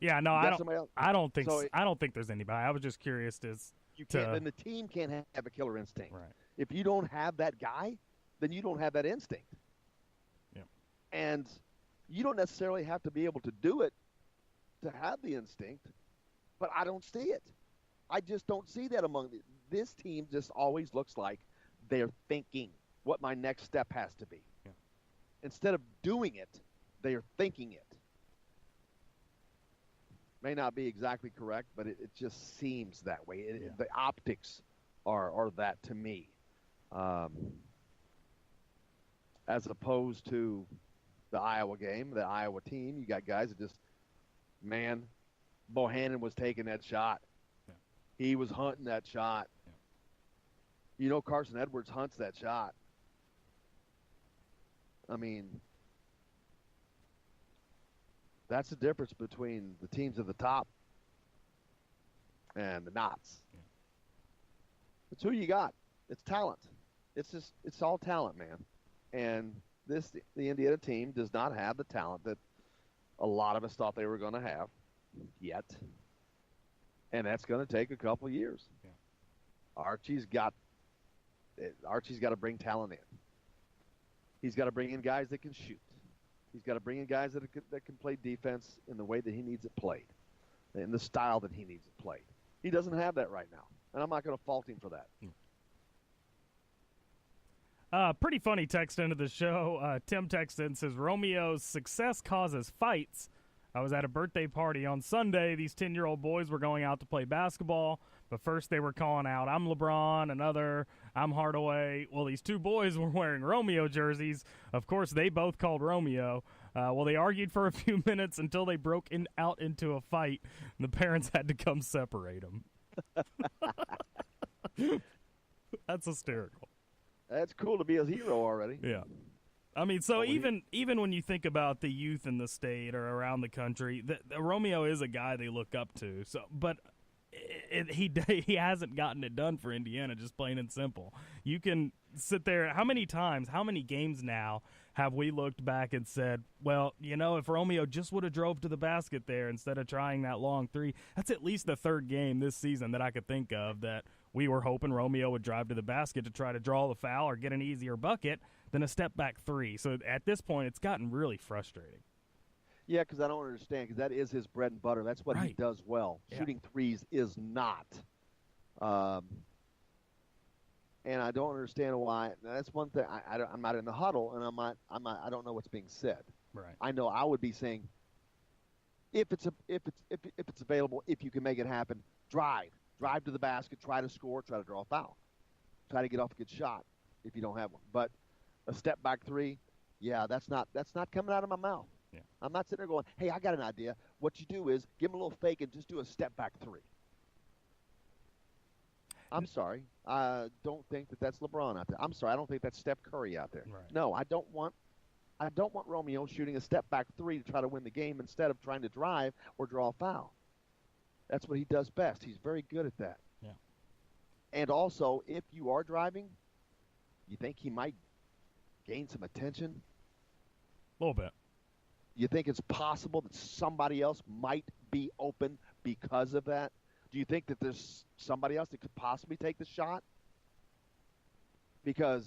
Yeah, no, I don't think there's anybody. I was just curious then the team can't have a killer instinct. Right. If you don't have that guy, then you don't have that instinct. Yeah. And you don't necessarily have to be able to do it to have the instinct, but I don't see it. I just don't see that this team. Just always looks like they're thinking what my next step has to be. Yeah. Instead of doing it, they are thinking it. May not be exactly correct, but it just seems that way. The optics are that to me, as opposed to the Iowa game, the Iowa team. You got guys that just, man, Bohannon was taking that shot. Yeah. He was hunting that shot. Yeah. You know, Carson Edwards hunts that shot. I mean, that's the difference between the teams at the top and the knots. Yeah. It's who you got. It's talent. It's all talent, man. And the Indiana team does not have the talent that a lot of us thought they were going to have yet. And that's going to take a couple years. Yeah. Archie's got to bring talent in. He's got to bring in guys that can shoot. He's got to bring in guys that can play defense in the way that he needs it played, in the style that he needs it played. He doesn't have that right now, and I'm not going to fault him for that. Pretty funny text into the show. Tim texted and says, Romeo's success causes fights. I was at a birthday party on Sunday. These 10-year-old boys were going out to play basketball, but first they were calling out, I'm LeBron, another, I'm Hardaway. Well, these two boys were wearing Romeo jerseys. Of course, they both called Romeo. Well, they argued for a few minutes until they broke out into a fight, and the parents had to come separate them. That's hysterical. That's cool to be a hero already. Yeah. I mean, so even when you think about the youth in the state or around the country, the Romeo is a guy they look up to. So, but he hasn't gotten it done for Indiana, just plain and simple. You can sit there. How many games now have we looked back and said, well, you know, if Romeo just would have drove to the basket there instead of trying that long three? That's at least the third game this season that I could think of that we were hoping Romeo would drive to the basket to try to draw the foul or get an easier bucket than a step-back three. So at this point, it's gotten really frustrating. Yeah, because I don't understand, because that is his bread and butter. That's what he does well. Yeah. Shooting threes is not. And I don't understand why. That's one thing. I'm not in the huddle, and I don't know what's being said. Right. I know I would be saying, if it's available, if you can make it happen, drive to the basket, try to score, try to draw a foul, try to get off a good shot if you don't have one. But a step back three, yeah, that's not coming out of my mouth. Yeah. I'm not sitting there going, hey, I got an idea. What you do is give him a little fake and just do a step back three. I'm sorry. I don't think that's LeBron out there. I'm sorry. I don't think that's Steph Curry out there. Right. No, I don't want Romeo shooting a step back three to try to win the game instead of trying to drive or draw a foul. That's what he does best. He's very good at that. Yeah. And also, if you are driving, you think he might gain some attention? A little bit. You think it's possible that somebody else might be open because of that? Do you think that there's somebody else that could possibly take the shot? Because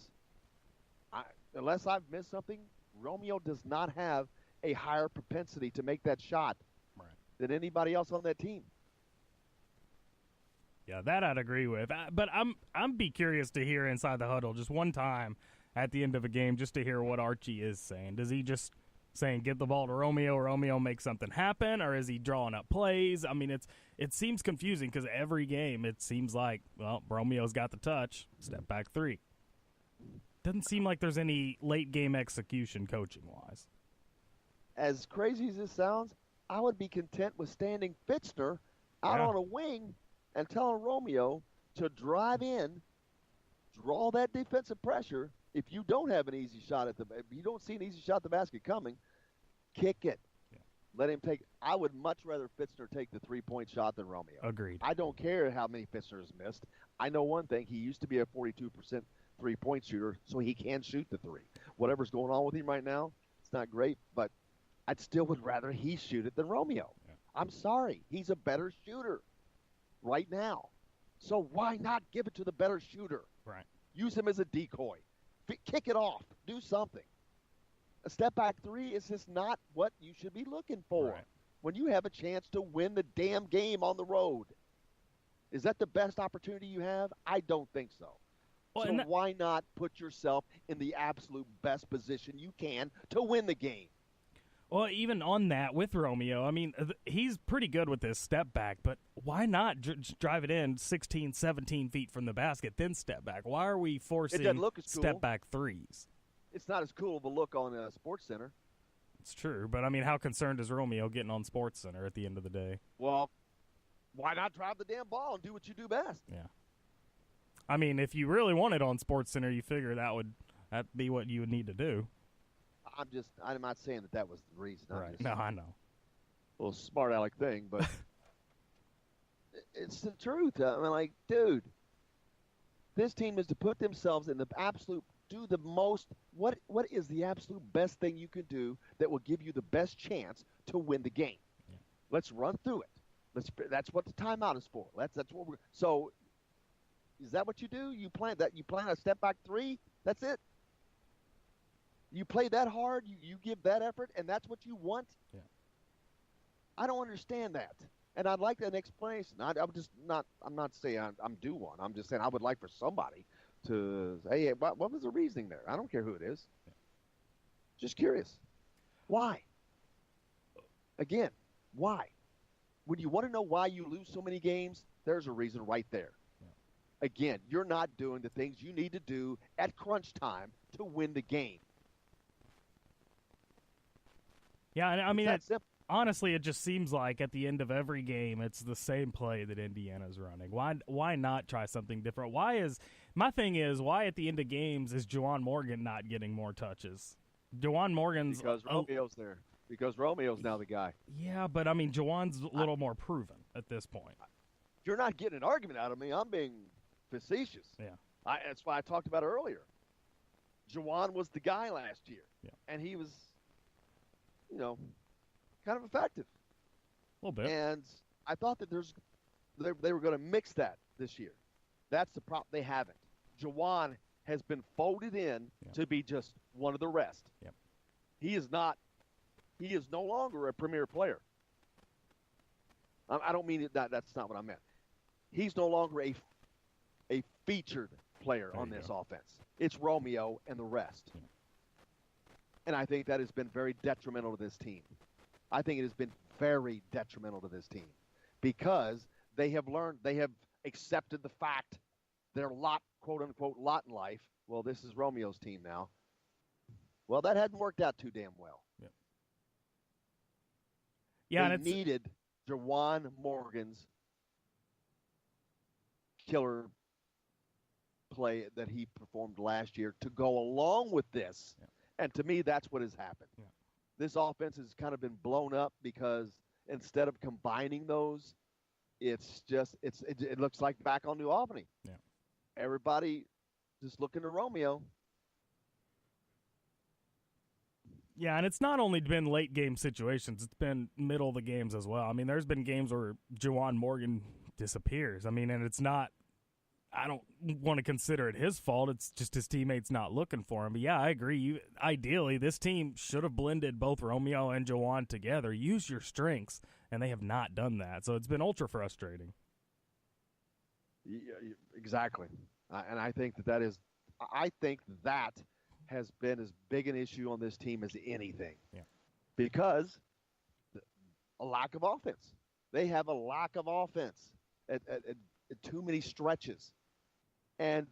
unless I've missed something, Romeo does not have a higher propensity to make that shot than anybody else on that team. Yeah, that I'd agree with. But I'm be curious to hear inside the huddle just one time at the end of a game just to hear what Archie is saying. Does he just saying get the ball to Romeo make something happen, or is he drawing up plays? I mean, it seems confusing because every game it seems like, well, Romeo's got the touch, step back three. Doesn't seem like there's any late game execution coaching-wise. As crazy as this sounds, I would be content with standing Fitzner out Yeah. on a wing and telling Romeo to drive in, draw that defensive pressure. If you don't have an easy shot if you don't see an easy shot at the basket coming, kick it. Yeah. Let him take. I would much rather Fitzner take the 3-point shot than Romeo. Agreed. I don't care how many Fitzner has missed. I know one thing: he used to be a 42% 3-point shooter, so he can shoot the three. Whatever's going on with him right now, it's not great, but I still would rather he shoot it than Romeo. Yeah. I'm sorry, he's a better shooter right now. So why not give it to the better shooter? Right. Use him as a decoy. Kick it off. Do something. A step back three is just not what you should be looking for Right. when you have a chance to win the damn game on the road. Is that the best opportunity you have? I don't think so. Well, So why not put yourself in the absolute best position you can to win the game? Well, even on that with Romeo, I mean, he's pretty good with this step back, but why not just drive it in 16, 17 feet from the basket, then step back? Why are we forcing look as cool. step back threes? It's not as cool of a look on Sports Center. It's true, but I mean, how concerned is Romeo getting on Sports Center at the end of the day? Well, why not drive the damn ball and do what you do best? Yeah. I mean, if you really want it on Sports Center, you figure that'd be what you would need to do. I'm not saying that was the reason. Right. No, I know. A little smart aleck thing, but it's the truth. I mean, like, dude, this team is to put themselves in the absolute, do the most, what is the absolute best thing you can do that will give you the best chance to win the game? Yeah. Let's run through it. That's what the timeout is for. That's what we're, so is that what you do? You plan a step back three? That's it? You play that hard, you give that effort, and that's what you want? Yeah. I don't understand that. And I'd like an explanation. I'm not saying I'm due one. I'm just saying I would like for somebody to say, hey, what was the reasoning there? I don't care who it is. Yeah. Just curious. Why? Again, why? When you want to know why you lose so many games, there's a reason right there. Yeah. Again, you're not doing the things you need to do at crunch time to win the game. Yeah, I mean, That's simple. honestly, it just seems like at the end of every game, it's the same play that Indiana's running. Why not try something different? Why at the end of games is Juwan Morgan not getting more touches? Juwan Morgan's Because Romeo's there. Because Romeo's now the guy. Yeah, but I mean, Juwan's a little more proven at this point. You're not getting an argument out of me. I'm being facetious. Yeah. That's why I talked about it earlier. Juwan was the guy last year. Yeah. And he was, kind of effective. A little bit. And I thought that they were going to mix that this year. That's the problem. They haven't. Juwan has been folded in to be just one of the rest. Yep. He is no longer a premier player. I don't mean that. That's not what I meant. He's no longer a featured player on this offense. It's Romeo and the rest. Yeah. And I think that has been very detrimental to this team. I think it has been very detrimental to this team because they have accepted the fact their lot, quote unquote, lot in life. Well, this is Romeo's team now. Well, that hadn't worked out too damn well. Yep. Yeah, they and needed Juwan Morgan's killer play that he performed last year to go along with this. Yeah. And to me, that's what has happened. Yeah. This offense has kind of been blown up because instead of combining those, it looks like back on New Albany. Yeah. Everybody just looking to Romeo. Yeah, and it's not only been late game situations, it's been middle of the games as well. I mean, there's been games where Juwan Morgan disappears. I mean, and it's not, I don't want to consider it his fault. It's just his teammates not looking for him. But yeah, I agree. Ideally, this team should have blended both Romeo and Juwan together. Use your strengths, and they have not done that. So it's been ultra frustrating. Yeah, exactly. And I think that has been as big an issue on this team as anything. Yeah. Because a lack of offense. They have a lack of offense at too many stretches. And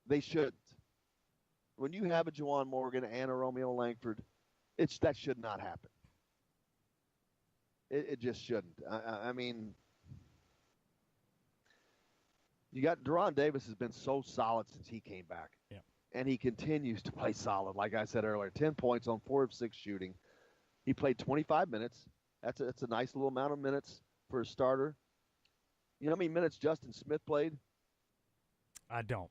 they shouldn't. When you have a Juwan Morgan and a Romeo Langford, that should not happen. It just shouldn't. I mean, You got Deron Davis has been so solid since he came back. Yeah. And he continues to play solid. Like I said earlier, 10 points on 4 of 6 shooting. He played 25 minutes. That's a nice little amount of minutes for a starter. You know how many minutes Justin Smith played? I don't.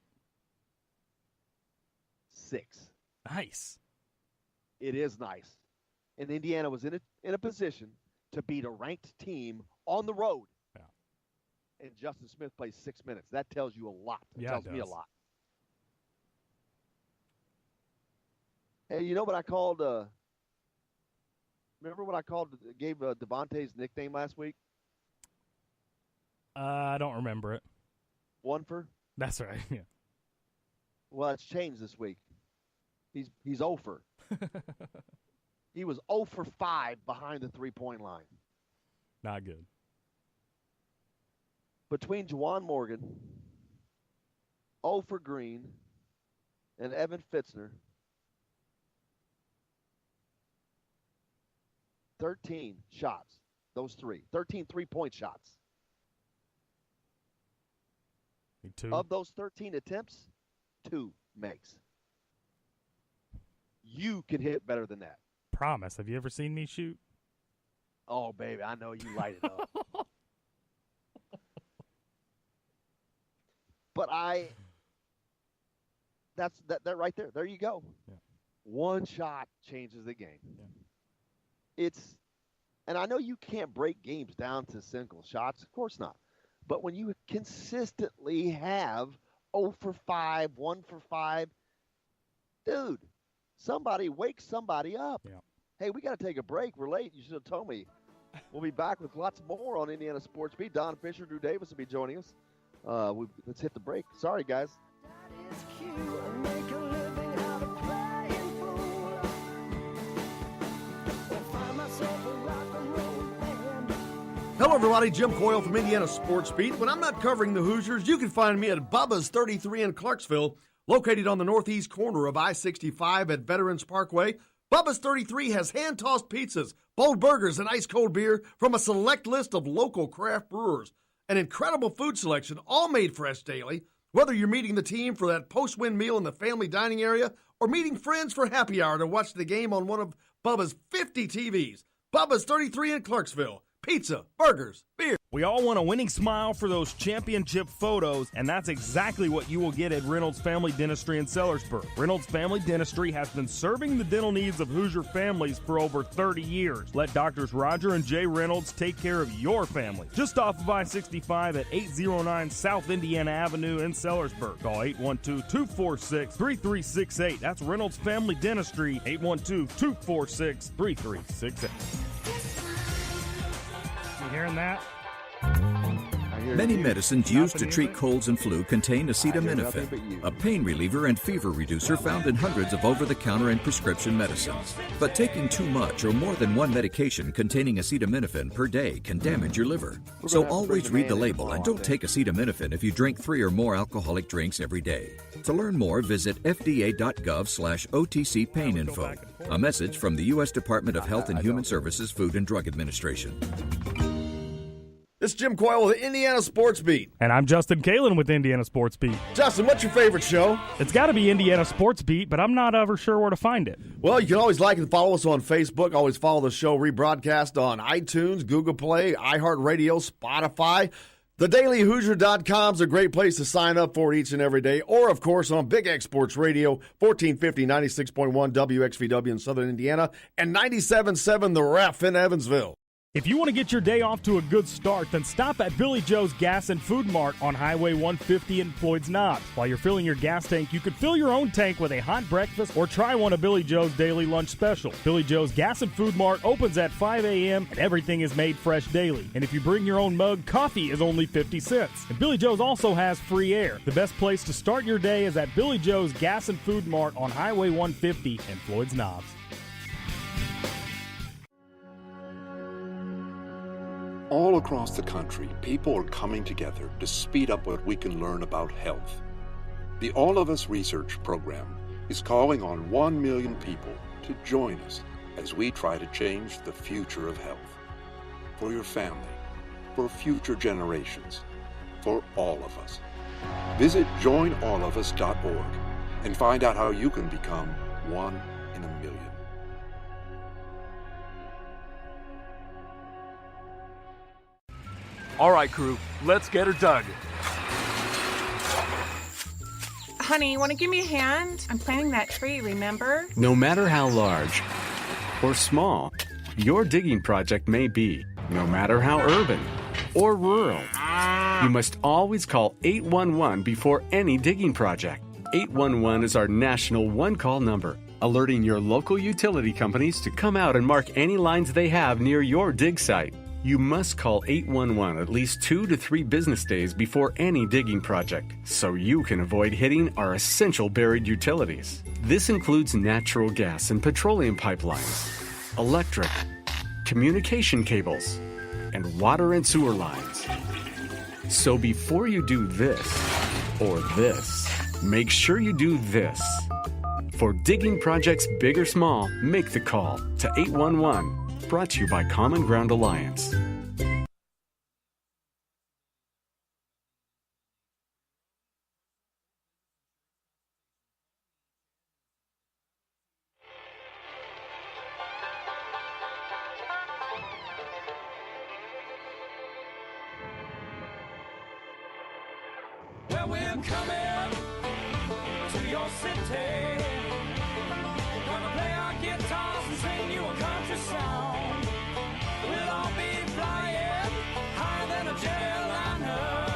6. Nice. It is nice. And Indiana was in a position to beat a ranked team on the road. Yeah. And Justin Smith plays 6 minutes. That tells you a lot. It tells me a lot. Hey, you know what I called remember what I gave Devontae's nickname last week? I don't remember it. One-fer? That's right, yeah. Well, it's changed this week. He's 0-fer. He was 0 for 5 behind the three-point line. Not good. Between Juwan Morgan, 0 for Green, and Evan Fitzner, 13 shots. Those 13 three-point shots. Two. Of those 13 attempts, 2 makes. You can hit better than that. Promise. Have you ever seen me shoot? Oh, baby, I know you light it up. But that's that right there. There you go. Yeah. One shot changes the game. Yeah. And I know you can't break games down to single shots. Of course not. But when you consistently have 0 for 5, 1 for 5, dude, somebody wake somebody up. Yeah. Hey, we got to take a break. We're late. You should have told me. We'll be back with lots more on Indiana Sports Beat. Don Fisher, Drew Davis will be joining us. Let's hit the break. Sorry, guys. Hello, everybody. Jim Coyle from Indiana Sports Beat. When I'm not covering the Hoosiers, you can find me at Bubba's 33 in Clarksville, located on the northeast corner of I-65 at Veterans Parkway. Bubba's 33 has hand-tossed pizzas, bold burgers, and ice-cold beer from a select list of local craft brewers. An incredible food selection, all made fresh daily. Whether you're meeting the team for that post-win meal in the family dining area or meeting friends for happy hour to watch the game on one of Bubba's 50 TVs. Bubba's 33 in Clarksville. Pizza, burgers, beer. We all want a winning smile for those championship photos, and that's exactly what you will get at Reynolds Family Dentistry in Sellersburg. Reynolds Family Dentistry has been serving the dental needs of Hoosier families for over 30 years. Let Doctors Roger and Jay Reynolds take care of your family. Just off of I-65 at 809 South Indiana Avenue in Sellersburg. Call 812-246-3368. That's Reynolds Family Dentistry, 812-246-3368. You hearing that? Many medicines used to treat colds and flu contain acetaminophen, a pain reliever and fever reducer found in hundreds of over-the-counter and prescription medicines. But taking too much or more than one medication containing acetaminophen per day can damage your liver. So always read the label and don't take acetaminophen if you drink 3 or more alcoholic drinks every day. To learn more, visit fda.gov/OTC pain info. A message from the U.S. Department of Health and Human Services Food and Drug Administration. This is Jim Coyle with Indiana Sports Beat. And I'm Justin Kalen with Indiana Sports Beat. Justin, what's your favorite show? It's got to be Indiana Sports Beat, but I'm not ever sure where to find it. Well, you can always like and follow us on Facebook. Always follow the show rebroadcast on iTunes, Google Play, iHeartRadio, Spotify. TheDailyHoosier.com is a great place to sign up for each and every day. Or, of course, on Big X Sports Radio, 1450, 96.1 WXVW in Southern Indiana, and 97.7 The Ref in Evansville. If you want to get your day off to a good start, then stop at Billy Joe's Gas and Food Mart on Highway 150 in Floyd's Knobs. While you're filling your gas tank, you could fill your own tank with a hot breakfast or try one of Billy Joe's daily lunch special. Billy Joe's Gas and Food Mart opens at 5 a.m. and everything is made fresh daily. And if you bring your own mug, coffee is only 50 cents. And Billy Joe's also has free air. The best place to start your day is at Billy Joe's Gas and Food Mart on Highway 150 in Floyd's Knobs. All across the country, people are coming together to speed up what we can learn about health. The All of Us Research Program is calling on 1 million people to join us as we try to change the future of health. For your family, for future generations, for all of us. Visit joinallofus.org and find out how you can become one in a million. All right, crew, let's get her dug. Honey, want to give me a hand? I'm planting that tree, remember? No matter how large or small your digging project may be, no matter how urban or rural, you must always call 811 before any digging project. 811 is our national one-call number, alerting your local utility companies to come out and mark any lines they have near your dig site. You must call 811 at least 2 to 3 business days before any digging project, so you can avoid hitting our essential buried utilities. This includes natural gas and petroleum pipelines, electric, communication cables, and water and sewer lines. So before you do this or this, make sure you do this. For digging projects big or small, make the call to 811. Brought to you by Common Ground Alliance. Well, we're coming to your city. Gonna play our guitars and sing you a country song. We'll all be flying higher than a jetliner.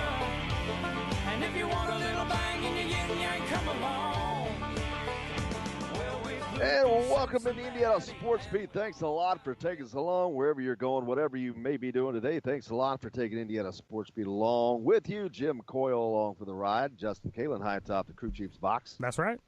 And if you want a little bang in your yin yang, come along. And welcome to the Indiana Sports Beat. Thanks a lot for taking us along wherever you're going, whatever you may be doing today. Thanks a lot for taking Indiana Sports Beat along with you. Jim Coyle along for the ride. Justin Kalen high atop the crew chief's box. That's right.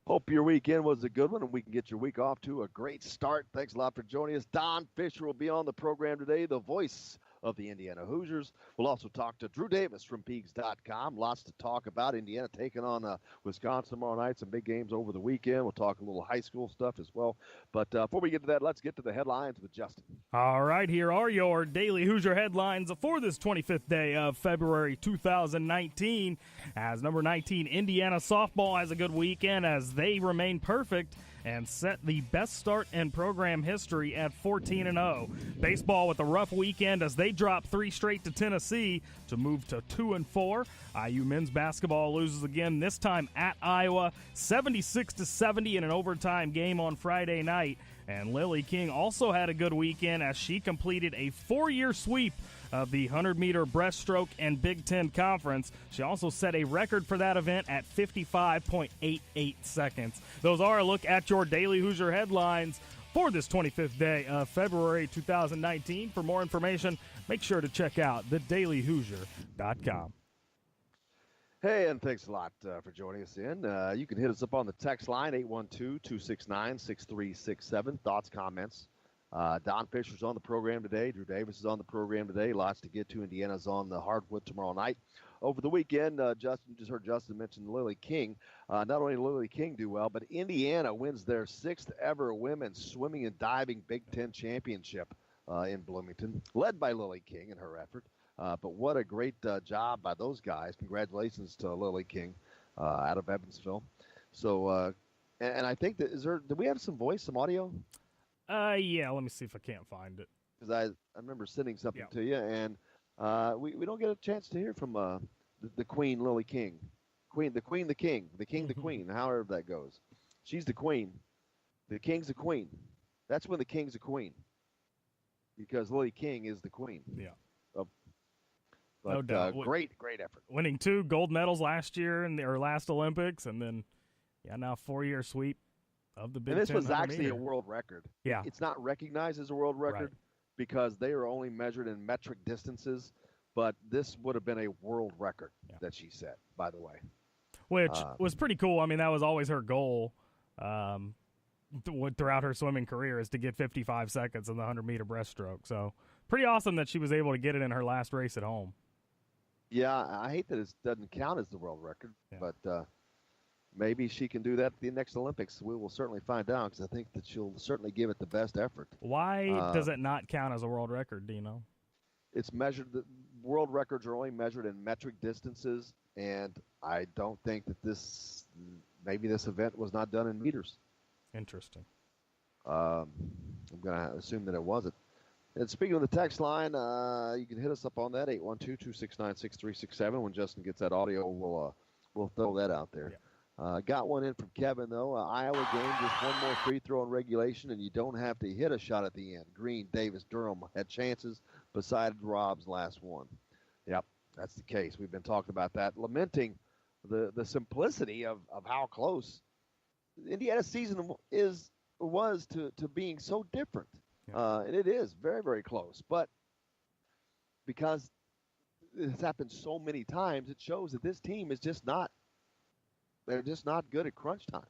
Hope your weekend was a good one and we can get your week off to a great start. Thanks a lot for joining us. Don Fisher will be on the program today, the voice of the Indiana Hoosiers. We'll also talk to Drew Davis from Peegs.com. Lots to talk about. Indiana taking on Wisconsin tomorrow night. Some big games over the weekend. We'll talk a little high school stuff as well. But before we get to that, let's get to the headlines with Justin. All right, here are your daily Hoosier headlines for this 25th day of February 2019. As number 19, Indiana softball has a good weekend as they remain perfect and set the best start in program history at 14-0. Baseball with a rough weekend as they drop 3 straight to Tennessee to move to 2-4. IU men's basketball loses again, this time at Iowa, 76-70 in an overtime game on Friday night. And Lily King also had a good weekend as she completed a 4-year sweep of the 100-meter breaststroke and Big Ten Conference. She also set a record for that event at 55.88 seconds. Those are a look at your daily Hoosier headlines for this 25th day of February 2019. For more information, make sure to check out thedailyhoosier.com. Hey, and thanks a lot for joining us in. You can hit us up on the text line, 812-269-6367. Thoughts, comments. Don Fisher's on the program today. Drew Davis is on the program today. Lots to get to. Indiana's on the hardwood tomorrow night. Over the weekend, Justin just heard Justin mention Lily King. Not only did Lily King do well, but Indiana wins their 6th ever women's swimming and diving Big Ten championship in Bloomington, led by Lily King and her effort. But what a great job by those guys. Congratulations to Lily King out of Evansville. So, and I think that, do we have some voice, some audio? Yeah, let me see if I can't find it. Because I remember sending something to you, and we don't get a chance to hear from the Queen, Lily King. The Queen, the King, the King, the Queen, however that goes. She's the Queen. The King's the Queen. That's when the King's a Queen. Because Lily King is the Queen. Yeah. But, no doubt. Great effort. Winning 2 gold medals last year in their last Olympics, and then, now 4-year sweep of the Big Ten. And this was actually a world record. Yeah. It's not recognized as a world record because they are only measured in metric distances, but this would have been a world record that she set, by the way. Which was pretty cool. I mean, that was always her goal throughout her swimming career, is to get 55 seconds in the 100-meter breaststroke. So pretty awesome that she was able to get it in her last race at home. Yeah, I hate that it doesn't count as the world record, but maybe she can do that at the next Olympics. We will certainly find out because I think that she'll certainly give it the best effort. Why does it not count as a world record, do you know? It's measured. world records are only measured in metric distances, and I don't think that maybe this event was not done in meters. Interesting. I'm going to assume that it wasn't. And speaking of the text line, you can hit us up on that, 812-269-6367. When Justin gets that audio, we'll throw that out there. Yeah. Got one in from Kevin, though. Iowa game, just one more free throw in regulation, and you don't have to hit a shot at the end. Green, Davis, Durham had chances besides Rob's last one. Yep, that's the case. We've been talking about that, lamenting the simplicity of how close Indiana's season was to being so different. Yeah. And it is very, very close. But because it's happened so many times, it shows that this team is just not – they're just not good at crunch time.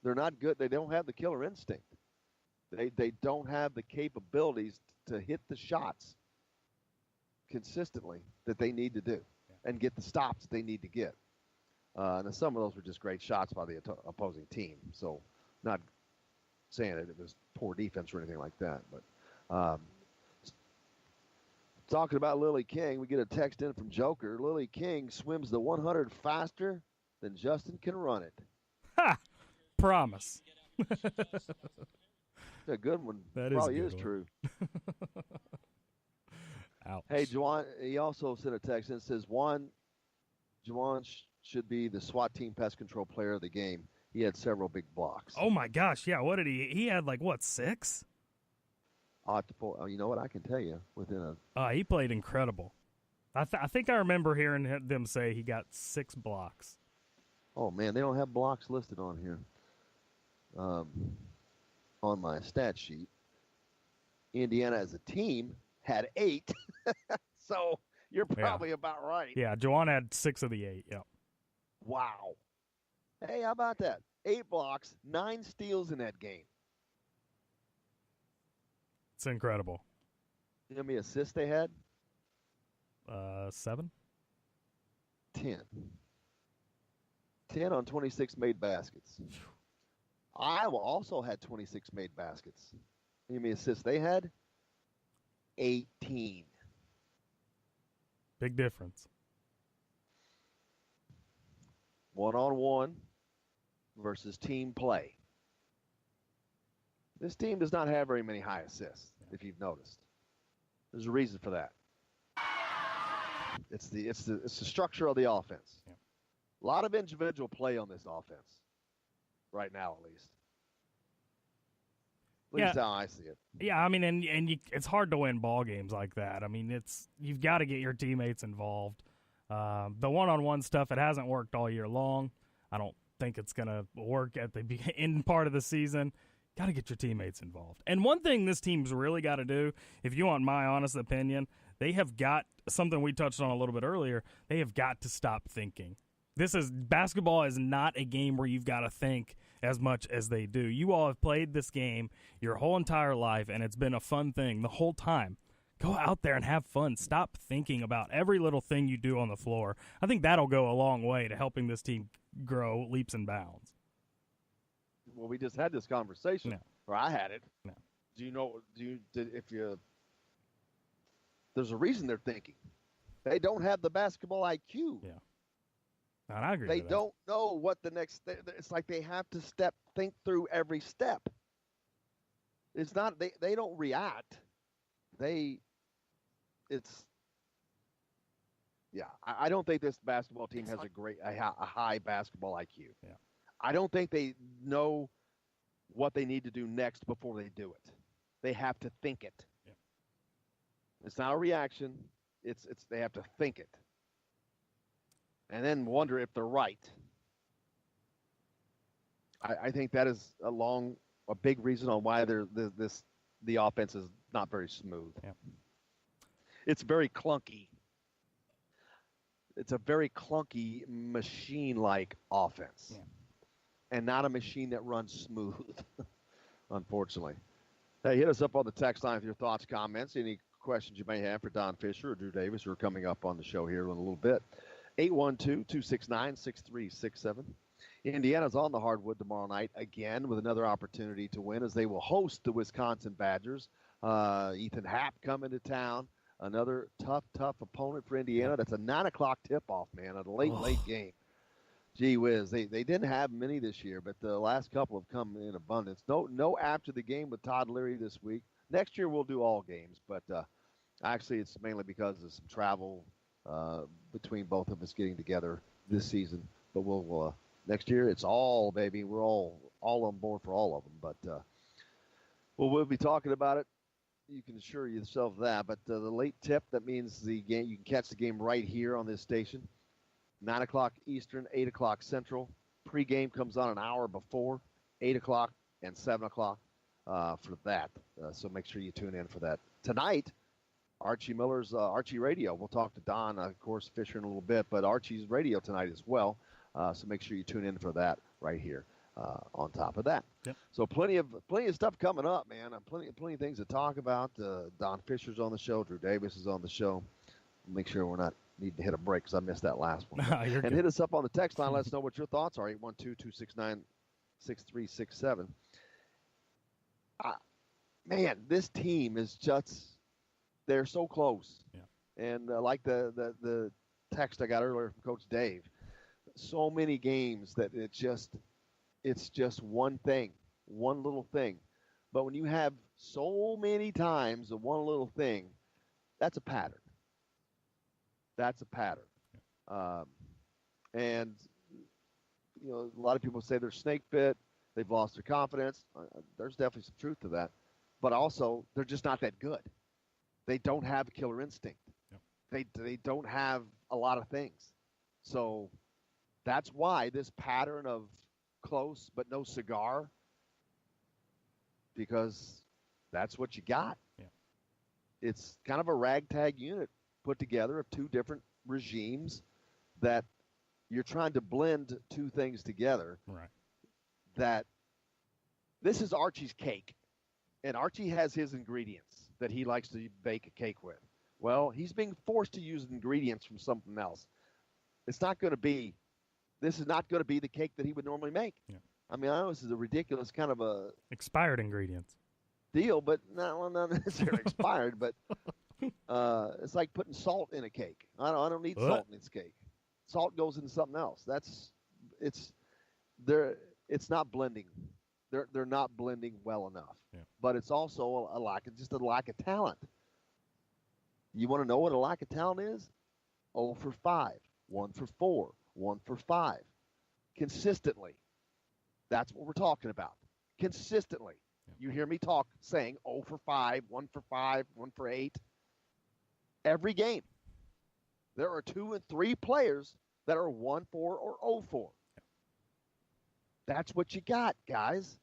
They're not good. They don't have the killer instinct. They don't have the capabilities to hit the shots consistently that they need to do and get the stops that they need to get. And some of those were just great shots by the opposing team. So not saying that it was poor defense or anything like that. But talking about Lily King, we get a text in from Joker. Lily King swims the 100 faster than Justin can run it. Ha! Promise. A good one. That probably is is true. Ouch. Hey, Juwan, he also sent a text in that says, Juwan should be the SWAT team pest control player of the game. He had several big blocks. Oh, my gosh. Yeah, what did he had, 6? You know what? I can tell you within a... He played incredible. I think I remember hearing them say he got 6 blocks. Oh, man, they don't have blocks listed on here. On my stat sheet. Indiana as a team had 8. So you're probably about right. Yeah, Juwan had 6 of the 8, yep. Wow. Hey, how about that? 8 blocks, 9 steals in that game. It's incredible. You know how many assists they had? 7? 10. 10 on 26 made baskets. Iowa also had 26 made baskets. You know how many assists they had? 18. Big difference. One-on-one versus team play. This team does not have very many high assists, if you've noticed. There's a reason for that. It's the structure of the offense. Yeah. A lot of individual play on this offense, right now at least. At least how I see it. Yeah, I mean, and it's hard to win ball games like that. I mean, you've got to get your teammates involved. The one-on-one stuff, it hasn't worked all year long. I don't think it's going to work at the end part of the season. Got to get your teammates involved. And one thing this team's really got to do, if you want my honest opinion, they have got something we touched on a little bit earlier. They have got to stop thinking. Basketball is not a game where you've got to think as much as they do. You all have played this game your whole entire life, and it's been a fun thing the whole time. Go out there and have fun. Stop thinking about every little thing you do on the floor. I think that'll go a long way to helping this team grow leaps and bounds. Well, we just had this conversation, or I had it. No. There's a reason they're thinking. They don't have the basketball IQ. Yeah. And I agree They with that. don't know what the next it's like they have to think through every step. It's not they don't react. I don't think this basketball team has a high basketball IQ. Yeah. I don't think they know what they need to do next before they do it. They have to think it. Yeah. It's not a reaction. It's they have to think it. And then wonder if they're right. I think that is a big reason on why the offense is not very smooth. Yeah. It's very clunky. It's a very clunky machine-like offense. Yeah. And not a machine that runs smooth, unfortunately. Hey, hit us up on the text line with your thoughts, comments, any questions you may have for Don Fisher or Drew Davis, who are coming up on the show here in a little bit. 812-269-6367. Indiana's on the hardwood tomorrow night again with another opportunity to win as they will host the Wisconsin Badgers. Ethan Happ coming to town. Another tough opponent for Indiana. That's a 9 o'clock tip-off, man, a late game. Gee whiz, they didn't have many this year, but the last couple have come in abundance. No after the game with Todd Leary this week. Next year we'll do all games, but actually it's mainly because of some travel between both of us getting together this season. But we'll next year it's all, baby. We're all on board for all of them. But we'll be talking about it. You can assure yourself that. But the late tip, that means the game, you can catch the game right here on this station. 9 o'clock Eastern, 8 o'clock Central. Pre-game comes on an hour before, 8 o'clock and 7 o'clock for that. So make sure you tune in for that. Tonight, Archie Miller's Archie Radio. We'll talk to Don, of course, Fisher in a little bit, but Archie's Radio tonight as well. So make sure you tune in for that right here on top of that. Yep. So plenty of stuff coming up, man. Plenty of things to talk about. Don Fisher's on the show. Drew Davis is on the show. Make sure we're not need to hit a break because I missed that last one. You're and good. hit us up on the text line. Let us know what your thoughts are. 812-269-6367. Man, this team is they're so close. Yeah. And like the text I got earlier from Coach Dave, so many games that it's just one thing, one little thing. But when you have so many times the one little thing, that's a pattern. That's a pattern. And, you know, a lot of people say they're snake bit. They've lost their confidence. There's definitely some truth to that. But also, they're just not that good. They don't have a killer instinct. Yep. They don't have a lot of things. So that's why this pattern of close but no cigar, because that's what you got. Yeah. It's kind of a ragtag unit put together of two different regimes that you're trying to blend two things together. Right. That this is Archie's cake, and Archie has his ingredients that he likes to bake a cake with. Well, he's being forced to use ingredients from something else. This is not going to be the cake that he would normally make. Yeah. I mean, I know this is a ridiculous kind of a expired ingredients deal, but not necessarily expired, but it's like putting salt in a cake. I don't need salt in this cake. Salt goes into something else. It's not blending. They're not blending well enough. Yeah. But it's also a lack of talent. You want to know what a lack of talent is? 0 for 5, 1 for 4, 1 for 5. Consistently. That's what we're talking about. Consistently. Yeah. You hear me saying 0 for 5, 1 for 5, 1 for 8. Every game. There are 2 and 3 players that are 1 for or 0 for. That's what you got, guys.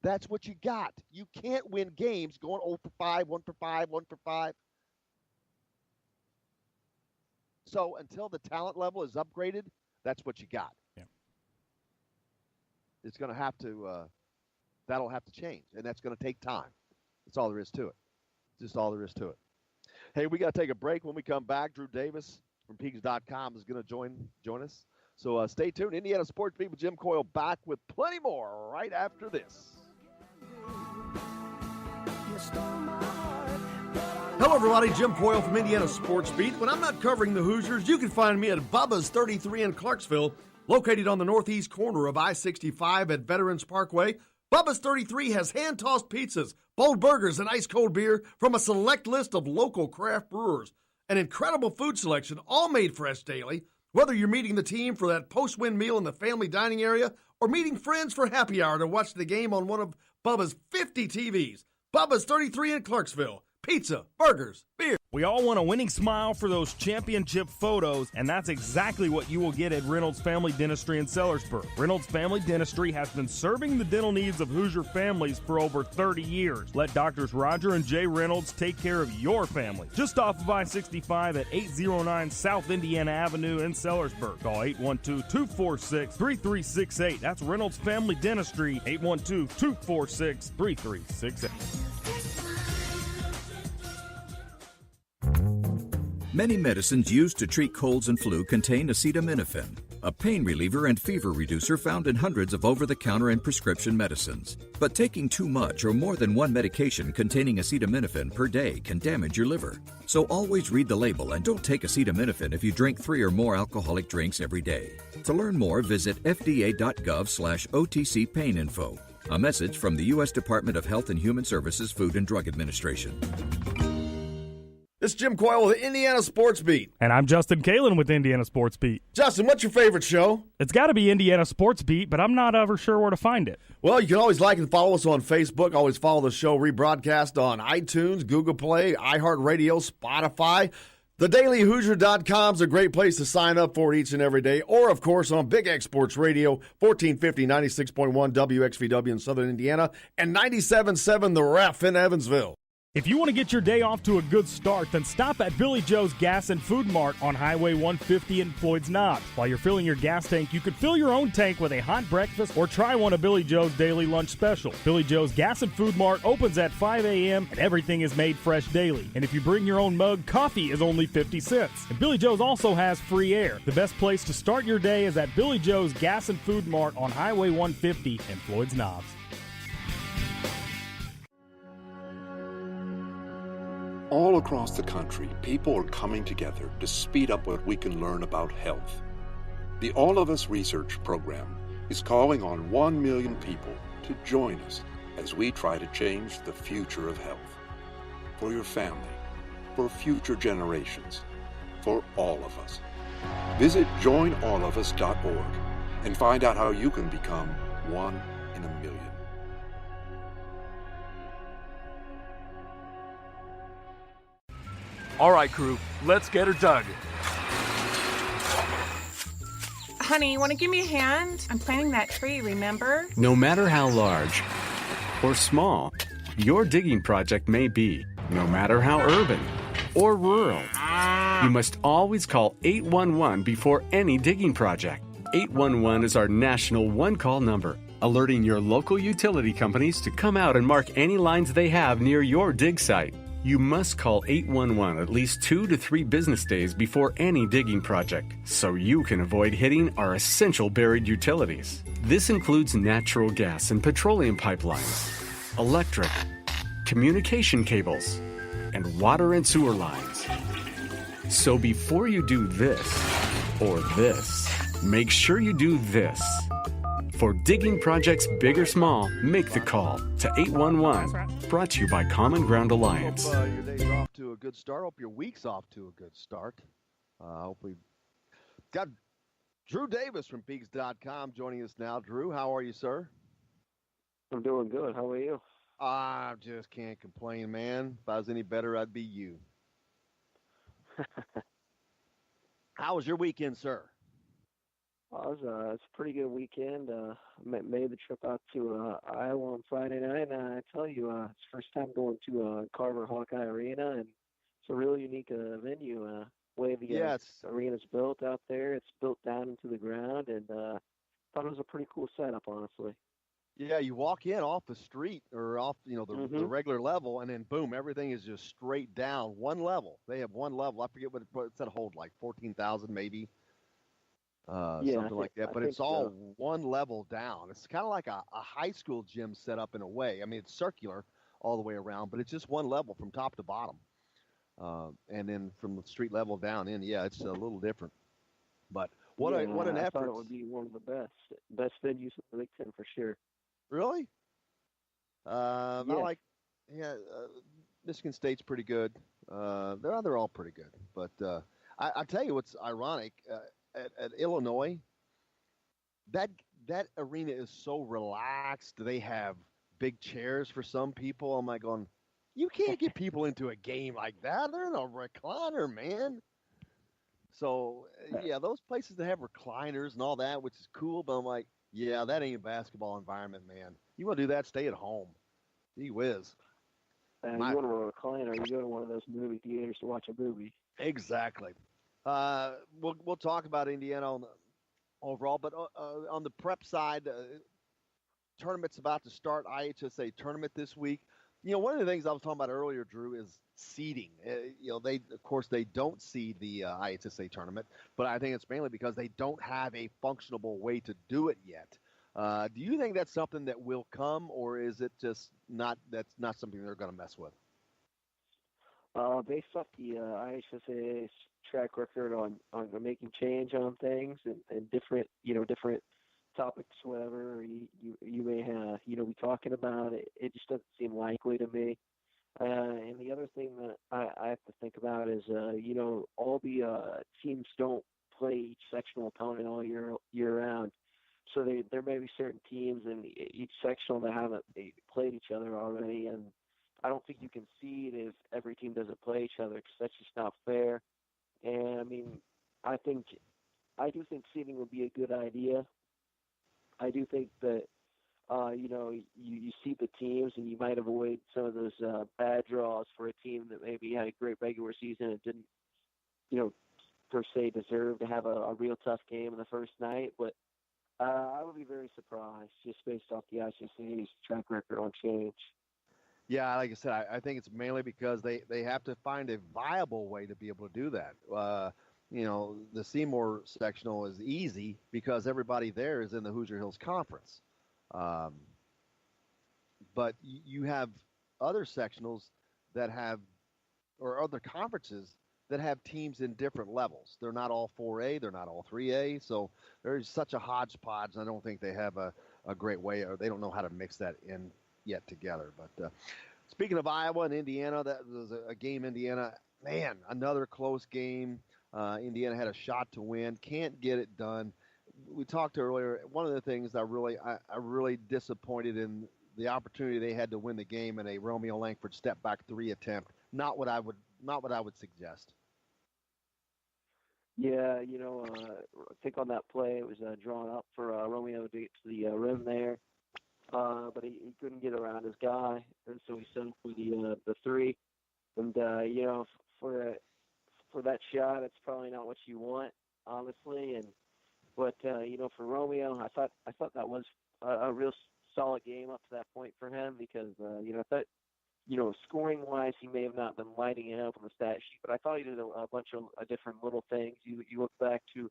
That's what you got. You can't win games going 0 for 5, 1 for 5, 1 for 5. So until the talent level is upgraded, that's what you got. Yeah. It's going to have to, that'll have to change, and that's going to take time. That's all there is to it. Just all there is to it. Hey, we got to take a break. When we come back, Drew Davis from Peaks.com is going to join us. So stay tuned. Indiana Sports People, Jim Coyle back with plenty more right after this. Hello, everybody. Jim Coyle from Indiana Sports Beat. When I'm not covering the Hoosiers, you can find me at Bubba's 33 in Clarksville, located on the northeast corner of I-65 at Veterans Parkway. Bubba's 33 has hand-tossed pizzas, bold burgers, and ice-cold beer from a select list of local craft brewers. An incredible food selection, all made fresh daily. Whether you're meeting the team for that post-win meal in the family dining area or meeting friends for happy hour to watch the game on one of Bubba's 50 TVs, Bubba's 33 in Clarksville. Pizza, burgers, beer. We all want a winning smile for those championship photos, and that's exactly what you will get at Reynolds Family Dentistry in Sellersburg. Reynolds Family Dentistry has been serving the dental needs of Hoosier families for over 30 years. Let Doctors Roger and Jay Reynolds take care of your family. Just off of I-65 at 809 South Indiana Avenue in Sellersburg. Call 812-246-3368. That's Reynolds Family Dentistry, 812-246-3368. Many medicines used to treat colds and flu contain acetaminophen, a pain reliever and fever reducer found in hundreds of over-the-counter and prescription medicines. But taking too much or more than one medication containing acetaminophen per day can damage your liver. So always read the label and don't take acetaminophen if you drink 3 or more alcoholic drinks every day. To learn more, visit fda.gov/OTC pain info. A message from the U.S. Department of Health and Human Services Food and Drug Administration. This is Jim Coyle with the Indiana Sports Beat. And I'm Justin Kalen with Indiana Sports Beat. Justin, what's your favorite show? It's got to be Indiana Sports Beat, but I'm not ever sure where to find it. Well, you can always like and follow us on Facebook. Always follow the show rebroadcast on iTunes, Google Play, iHeartRadio, Spotify. TheDailyHoosier.com is a great place to sign up for it each and every day. Or, of course, on Big X Sports Radio, 1450, 96.1 WXVW in Southern Indiana, and 97.7 The Ref in Evansville. If you want to get your day off to a good start, then stop at Billy Joe's Gas and Food Mart on Highway 150 in Floyd's Knobs. While you're filling your gas tank, you could fill your own tank with a hot breakfast or try one of Billy Joe's daily lunch special. Billy Joe's Gas and Food Mart opens at 5 a.m. and everything is made fresh daily. And if you bring your own mug, coffee is only 50 cents. And Billy Joe's also has free air. The best place to start your day is at Billy Joe's Gas and Food Mart on Highway 150 in Floyd's Knobs. All across the country, people are coming together to speed up what we can learn about health. The All of Us Research Program is calling on 1 million people to join us as we try to change the future of health. For your family, for future generations, for all of us. Visit joinallofus.org and find out how you can become one in a million. All right, crew, let's get her dug. Honey, want to give me a hand? I'm planting that tree, remember? No matter how large or small your digging project may be, no matter how urban or rural, you must always call 811 before any digging project. 811 is our national one-call number, alerting your local utility companies to come out and mark any lines they have near your dig site. You must call 811 at least 2 to 3 business days before any digging project, so you can avoid hitting our essential buried utilities. This includes natural gas and petroleum pipelines, electric, communication cables, and water and sewer lines. So before you do this or this, make sure you do this. For digging projects big or small, make the call to 811. Brought to you by Common Ground Alliance. Hope your day's off to a good start. Hope your week's off to a good start. Hope we've got Drew Davis from Peaks.com joining us now. Drew, how are you, sir? I'm doing good. How are you? I just can't complain, man. If I was any better, I'd be you. How was your weekend, sir? It's a pretty good weekend. Made the trip out to Iowa on Friday night, and I tell you, it's first time going to Carver Hawkeye Arena, and it's a really unique venue. Way the arena's built out there, it's built down into the ground, and thought it was a pretty cool setup, honestly. Yeah, you walk in off the street or off, the regular level, and then boom, everything is just straight down one level. They have one level. I forget what it said, hold like 14,000 maybe. Something like that, but it's all one level down. It's kind of like a high school gym set up in a way. I mean, it's circular all the way around, but it's just one level from top to bottom. And then from the street level down in, it's a little different. But what an effort. I thought it would be one of the best venues in the Big Ten for sure. Really? Michigan State's pretty good. They're all pretty good. But I tell you what's ironic, at Illinois, that arena is so relaxed. They have big chairs for some people. I'm like going, you can't get people into a game like that. They're in a recliner, man. So, those places that have recliners and all that, which is cool, but I'm like, that ain't a basketball environment, man. You want to do that, stay at home. Gee whiz. You go to a recliner, you go to one of those movie theaters to watch a movie. Exactly. We'll talk about Indiana overall, but on the prep side, tournament's about to start. IHSA tournament this week. One of the things I was talking about earlier, Drew, is seeding. Of course, they don't seed the IHSA tournament, but I think it's mainly because they don't have a functional way to do it yet. Do you think that's something that will come, or is it just that's not something they're going to mess with? Based off the IHSA's track record on making change on things and different topics, whatever you may have be talking about, it just doesn't seem likely to me. And the other thing that I have to think about is all the teams don't play each sectional opponent all year round. So there may be certain teams in each sectional that haven't played each other already, and I don't think you can seed if every team doesn't play each other, because that's just not fair. And I mean, I do think seeding would be a good idea. I do think that you see the teams and you might avoid some of those bad draws for a team that maybe had a great regular season and didn't per se deserve to have a real tough game in the first night. But I would be very surprised just based off the ICCA's track record on change. Yeah, like I said, I think it's mainly because they have to find a viable way to be able to do that. The Seymour sectional is easy because everybody there is in the Hoosier Hills Conference. But you have other sectionals that have, or other conferences that have teams in different levels. They're not all 4A, they're not all 3A, so there's such a hodgepodge. I don't think they have a great way, or they don't know how to mix that in yet together. But speaking of Iowa and Indiana, that was a game. Indiana, man, another close game. Indiana had a shot to win, can't get it done. We talked earlier. One of the things I really disappointed in the opportunity they had to win the game in a Romeo Langford step back 3 attempt. Not what I would suggest. Yeah, I think on that play it was drawn up for Romeo to get to the rim there. But he couldn't get around his guy, and so he settled for the 3. And for that shot, it's probably not what you want, honestly. But for Romeo, I thought that was a real solid game up to that point for him, because I thought scoring wise he may have not been lighting it up on the stat sheet, but I thought he did a bunch of different little things. You look back to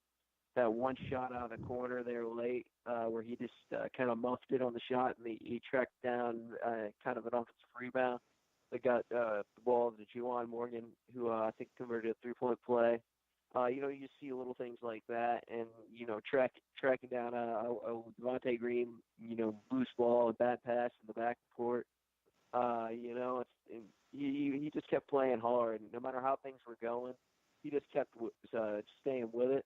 that one shot out of the corner there late, where he just kind of muffed it on the shot, and he tracked down kind of an offensive rebound that got the ball to Juwan Morgan, who I think converted a 3-point play. You just see little things like that, and tracking down a Devontae Green, loose ball, a bad pass in the backcourt. He just kept playing hard, no matter how things were going. He just kept staying with it.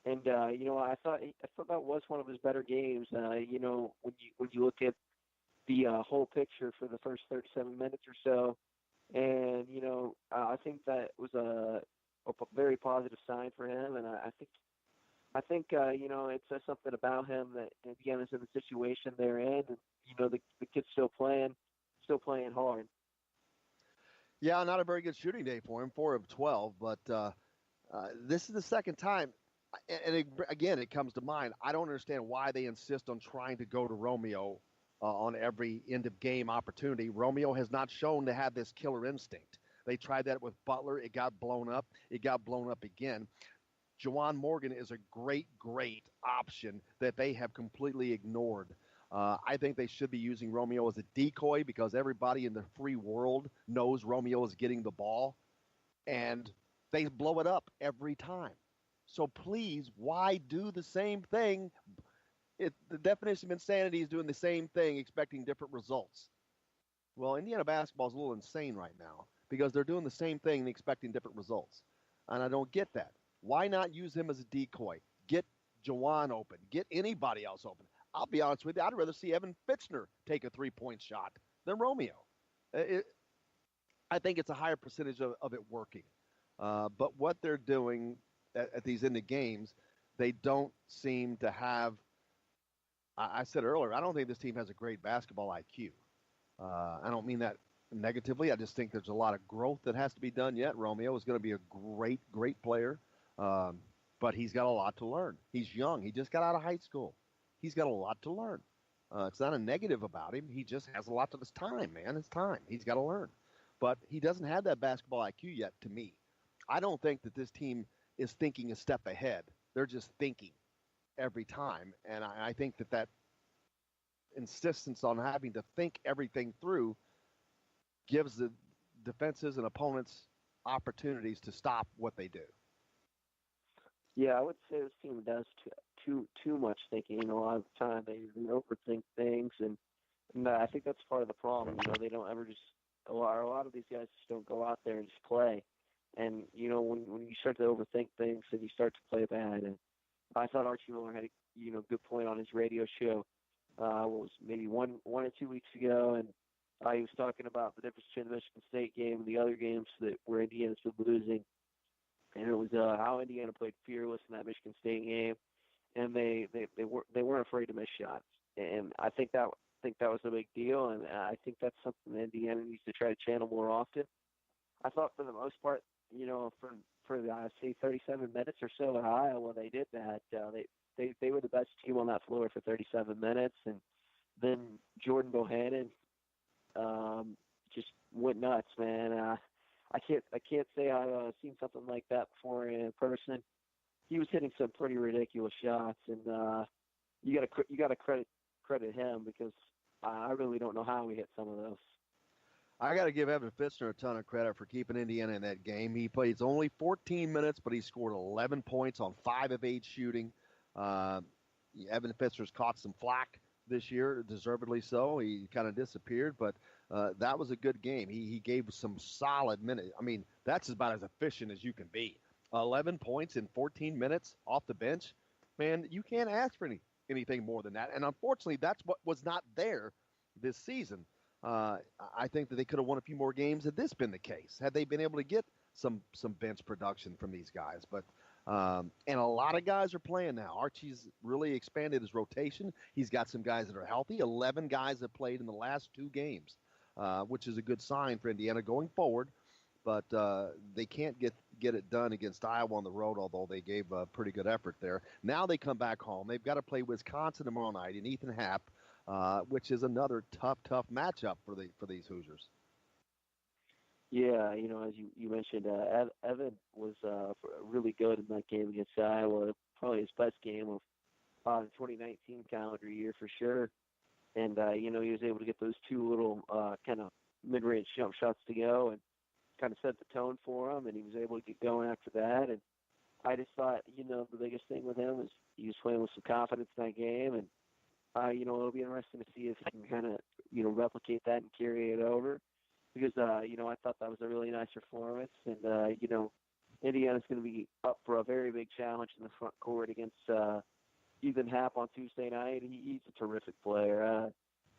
And I thought that was one of his better games. When you look at the whole picture for the first 37 minutes or so, and I think that was a very positive sign for him. And I think it says something about him that Indiana's in the situation they're in, and the kid's still playing hard. Yeah, not a very good shooting day for him, 4 of 12, but this is the second time. And again, it comes to mind. I don't understand why they insist on trying to go to Romeo on every end-of-game opportunity. Romeo has not shown to have this killer instinct. They tried that with Butler. It got blown up. It got blown up again. Juwan Morgan is a great, great option that they have completely ignored. I think they should be using Romeo as a decoy, because everybody in the free world knows Romeo is getting the ball, and they blow it up every time. So please, why do the same thing? The definition of insanity is doing the same thing, expecting different results. Well, Indiana basketball is a little insane right now, because they're doing the same thing and expecting different results. And I don't get that. Why not use him as a decoy? Get Juwan open. Get anybody else open. I'll be honest with you, I'd rather see Evan Fitzner take a 3-point shot than Romeo. I think it's a higher percentage of it working. But what they're doing at these end of games, they don't seem to have. I said earlier, I don't think this team has a great basketball IQ. I don't mean that negatively. I just think there's a lot of growth that has to be done yet. Romeo is going to be a great, great player, but he's got a lot to learn. He's young. He just got out of high school. He's got a lot to learn. It's not a negative about him. He just has a lot of his time, man. It's time. He's got to learn. But he doesn't have that basketball IQ yet, to me. I don't think that this team is thinking a step ahead. They're just thinking every time. And I think that insistence on having to think everything through gives the defenses and opponents opportunities to stop what they do. Yeah, I would say this team does too much thinking a lot of the time. They overthink things, and I think that's part of the problem. They don't ever just a lot of these guys just don't go out there and just play. And when you start to overthink things, and you start to play bad. And I thought Archie Miller had a good point on his radio show. What was maybe one or 2 weeks ago, and he was talking about the difference between the Michigan State game and the other games where Indiana's been losing. And it was how Indiana played fearless in that Michigan State game, and they weren't afraid to miss shots. And I think that was a big deal, and I think that's something that Indiana needs to try to channel more often. I thought for the most part, for say 37 minutes or so at Iowa, they did that. They were the best team on that floor for 37 minutes, and then Jordan Bohannon just went nuts, man. I can't say I've seen something like that before in person. He was hitting some pretty ridiculous shots, and you got to credit him, because I really don't know how he hit some of those. I got to give Evan Fitzner a ton of credit for keeping Indiana in that game. He played only 14 minutes, but he scored 11 points on 5 of 8 shooting. Evan Fitzner's caught some flack this year, deservedly so. He kind of disappeared, but that was a good game. He gave some solid minutes. I mean, that's about as efficient as you can be. 11 points in 14 minutes off the bench. Man, you can't ask for anything more than that. And unfortunately, that's what was not there this season. I think that they could have won a few more games had this been the case, had they been able to get some bench production from these guys. But and a lot of guys are playing now. Archie's really expanded his rotation. He's got some guys that are healthy. 11 guys have played in the last 2 games, which is a good sign for Indiana going forward. But they can't get it done against Iowa on the road, although they gave a pretty good effort there. Now they come back home. They've got to play Wisconsin tomorrow night in Ethan Happ, which is another tough matchup for these Hoosiers. Yeah, as you mentioned, Evan was really good in that game against Iowa. Probably his best game of the 2019 calendar year for sure. And he was able to get those 2 little kind of mid-range jump shots to go, and kind of set the tone for him. And he was able to get going after that. And I just thought, the biggest thing with him is he was playing with some confidence in that game, and it'll be interesting to see if he can kind of replicate that and carry it over. Because, I thought that was a really nice performance. And, Indiana's going to be up for a very big challenge in the front court against Ethan Happ on Tuesday night. He's a terrific player.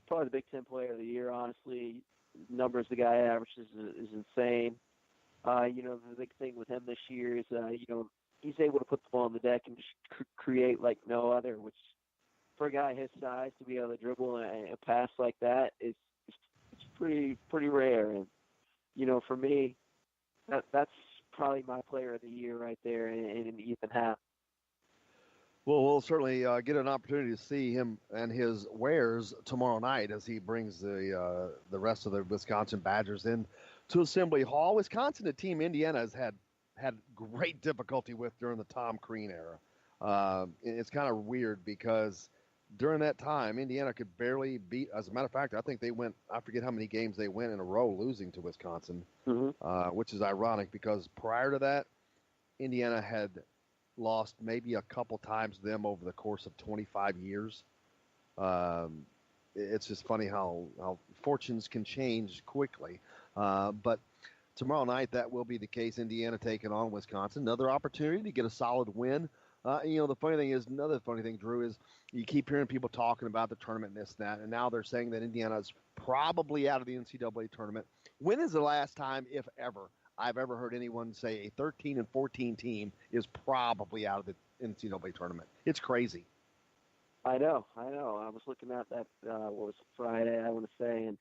Probably the Big Ten Player of the Year, honestly. Numbers the guy averages is insane. The big thing with him this year is, he's able to put the ball on the deck and just create like no other, which for a guy his size to be able to dribble and pass like that is pretty rare. And for me, that's probably my Player of the Year right there in Ethan Happ. Well, we'll certainly get an opportunity to see him and his wares tomorrow night as he brings the rest of the Wisconsin Badgers in to Assembly Hall. Wisconsin, a team Indiana has had great difficulty with during the Tom Crean era. It's kind of weird because during that time, Indiana could barely beat. As a matter of fact, I think they went, I forget how many games they went in a row losing to Wisconsin, which is ironic because prior to that, Indiana had lost maybe a couple times to them over the course of 25 years. It's just funny how fortunes can change quickly. But tomorrow night, that will be the case. Indiana taking on Wisconsin. Another opportunity to get a solid win. The funny thing is, another funny thing, Drew, is you keep hearing people talking about the tournament and this and that, and now they're saying that Indiana is probably out of the NCAA tournament. When is the last time, if ever, I've ever heard anyone say a 13-14 team is probably out of the NCAA tournament? It's crazy. I know. I was looking at that, what was it, Friday, I want to say, and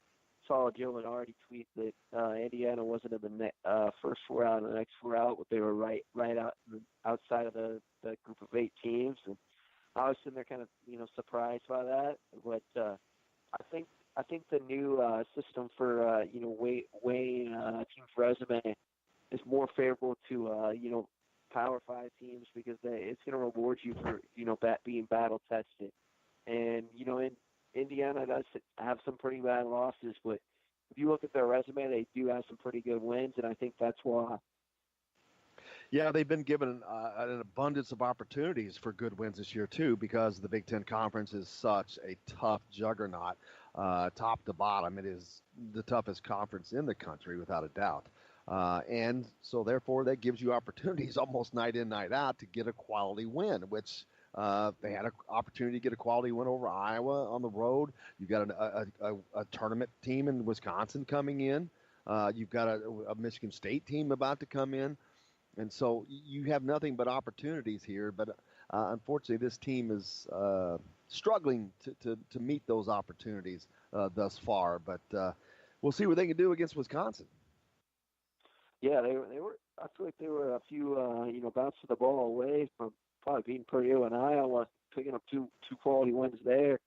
saw Joe Lenardi tweet that Indiana wasn't in the first 4 out and the next 4 out, but they were right outside of the group of 8 teams. And I was sitting there kind of, surprised by that. But I think the new system for, weighing team's resume is more favorable to, Power 5 teams because it's going to reward you for, being battle tested. And, Indiana does have some pretty bad losses, but if you look at their resume, they do have some pretty good wins, and I think that's why. Yeah, they've been given an abundance of opportunities for good wins this year, too, because the Big Ten Conference is such a tough juggernaut, top to bottom. It is the toughest conference in the country, without a doubt. And so, therefore, that gives you opportunities almost night in, night out to get a quality win, which they had an opportunity to get a quality win over Iowa on the road. You've got a tournament team in Wisconsin coming in. You've got a Michigan State team about to come in. And so you have nothing but opportunities here. But unfortunately, this team is struggling to meet those opportunities thus far. But we'll see what they can do against Wisconsin. Yeah, they were. I feel like they were a few, bounces of the ball away from probably beating Purdue and Iowa, picking up two quality wins there.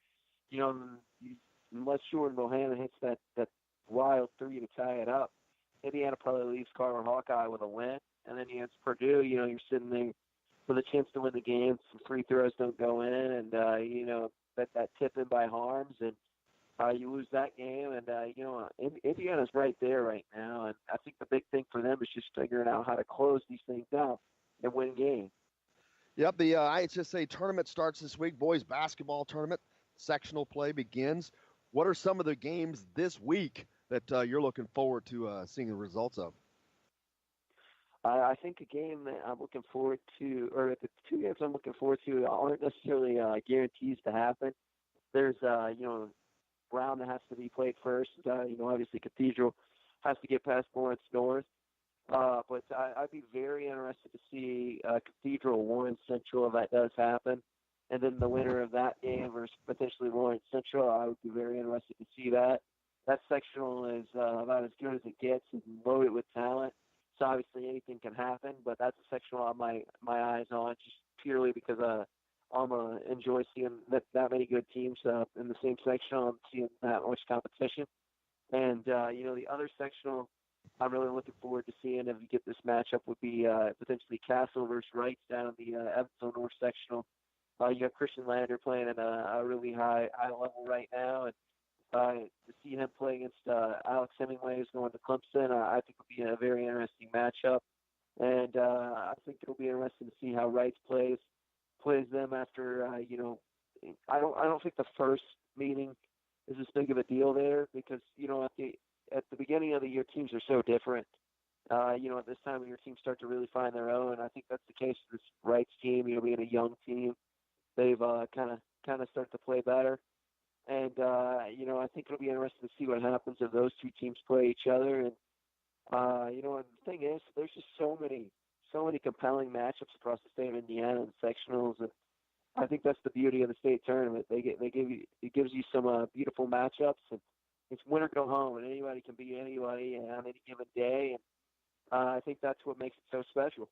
Unless Jordan Bohannon hits that wild three to tie it up, Indiana probably leaves Carver Hawkeye with a win. And then against Purdue, you're sitting there with a chance to win the game. Some free throws don't go in, and that tip in by Harms, and you lose that game. And Indiana's right there right now, and I think the big thing for them is just figuring out how to close these things out and win games. Yep, the IHSA tournament starts this week. Boys basketball tournament, sectional play begins. What are some of the games this week that you're looking forward to seeing the results of? I think a game that I'm looking forward to, or the two games I'm looking forward to, aren't necessarily guarantees to happen. There's, Brown that has to be played first. Obviously Cathedral has to get past Lawrence North. But I'd be very interested to see Cathedral Lawrence Central if that does happen. And then the winner of that game versus potentially Lawrence Central, I would be very interested to see that. That sectional is about as good as it gets and loaded with talent. So obviously anything can happen, but that's a sectional I have my eyes on just purely because I'm enjoy seeing that many good teams in the same sectional and seeing that much competition. And, the other sectional I'm really looking forward to seeing if you get this matchup would be potentially Castle versus Wrights down in the Evansville North sectional. You have Christian Lander playing at a really high level right now, and to see him play against Alex Hemingway, who's going to Clemson, I think will be a very interesting matchup. And I think it'll be interesting to see how Wrights plays them after I don't think the first meeting is as big of a deal there because at the beginning of the year teams are so different. At this time of year teams start to really find their own. I think that's the case with this Wrights team. Being a young team, they've kind of start to play better. And I think it'll be interesting to see what happens if those two teams play each other. And and the thing is, there's just so many compelling matchups across the state of Indiana and sectionals, and I think that's the beauty of the state tournament. It gives you some beautiful matchups, and it's win or go home, and anybody can beat anybody on any given day. And I think that's what makes it so special.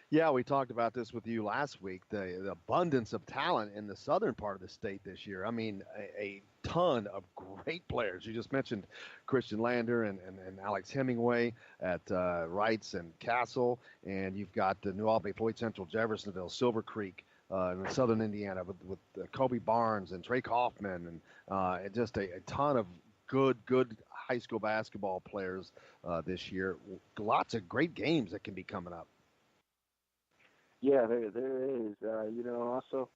Yeah, we talked about this with you last week, the abundance of talent in the southern part of the state this year. I mean, a ton of great players. You just mentioned Christian Lander and Alex Hemingway at Wrights and Castle, and you've got the New Albany, Floyd Central, Jeffersonville, Silver Creek in southern Indiana with Kobe Barnes and Trey Kaufman and just a ton of good high school basketball players this year. Lots of great games that can be coming up. Yeah, there is. Also,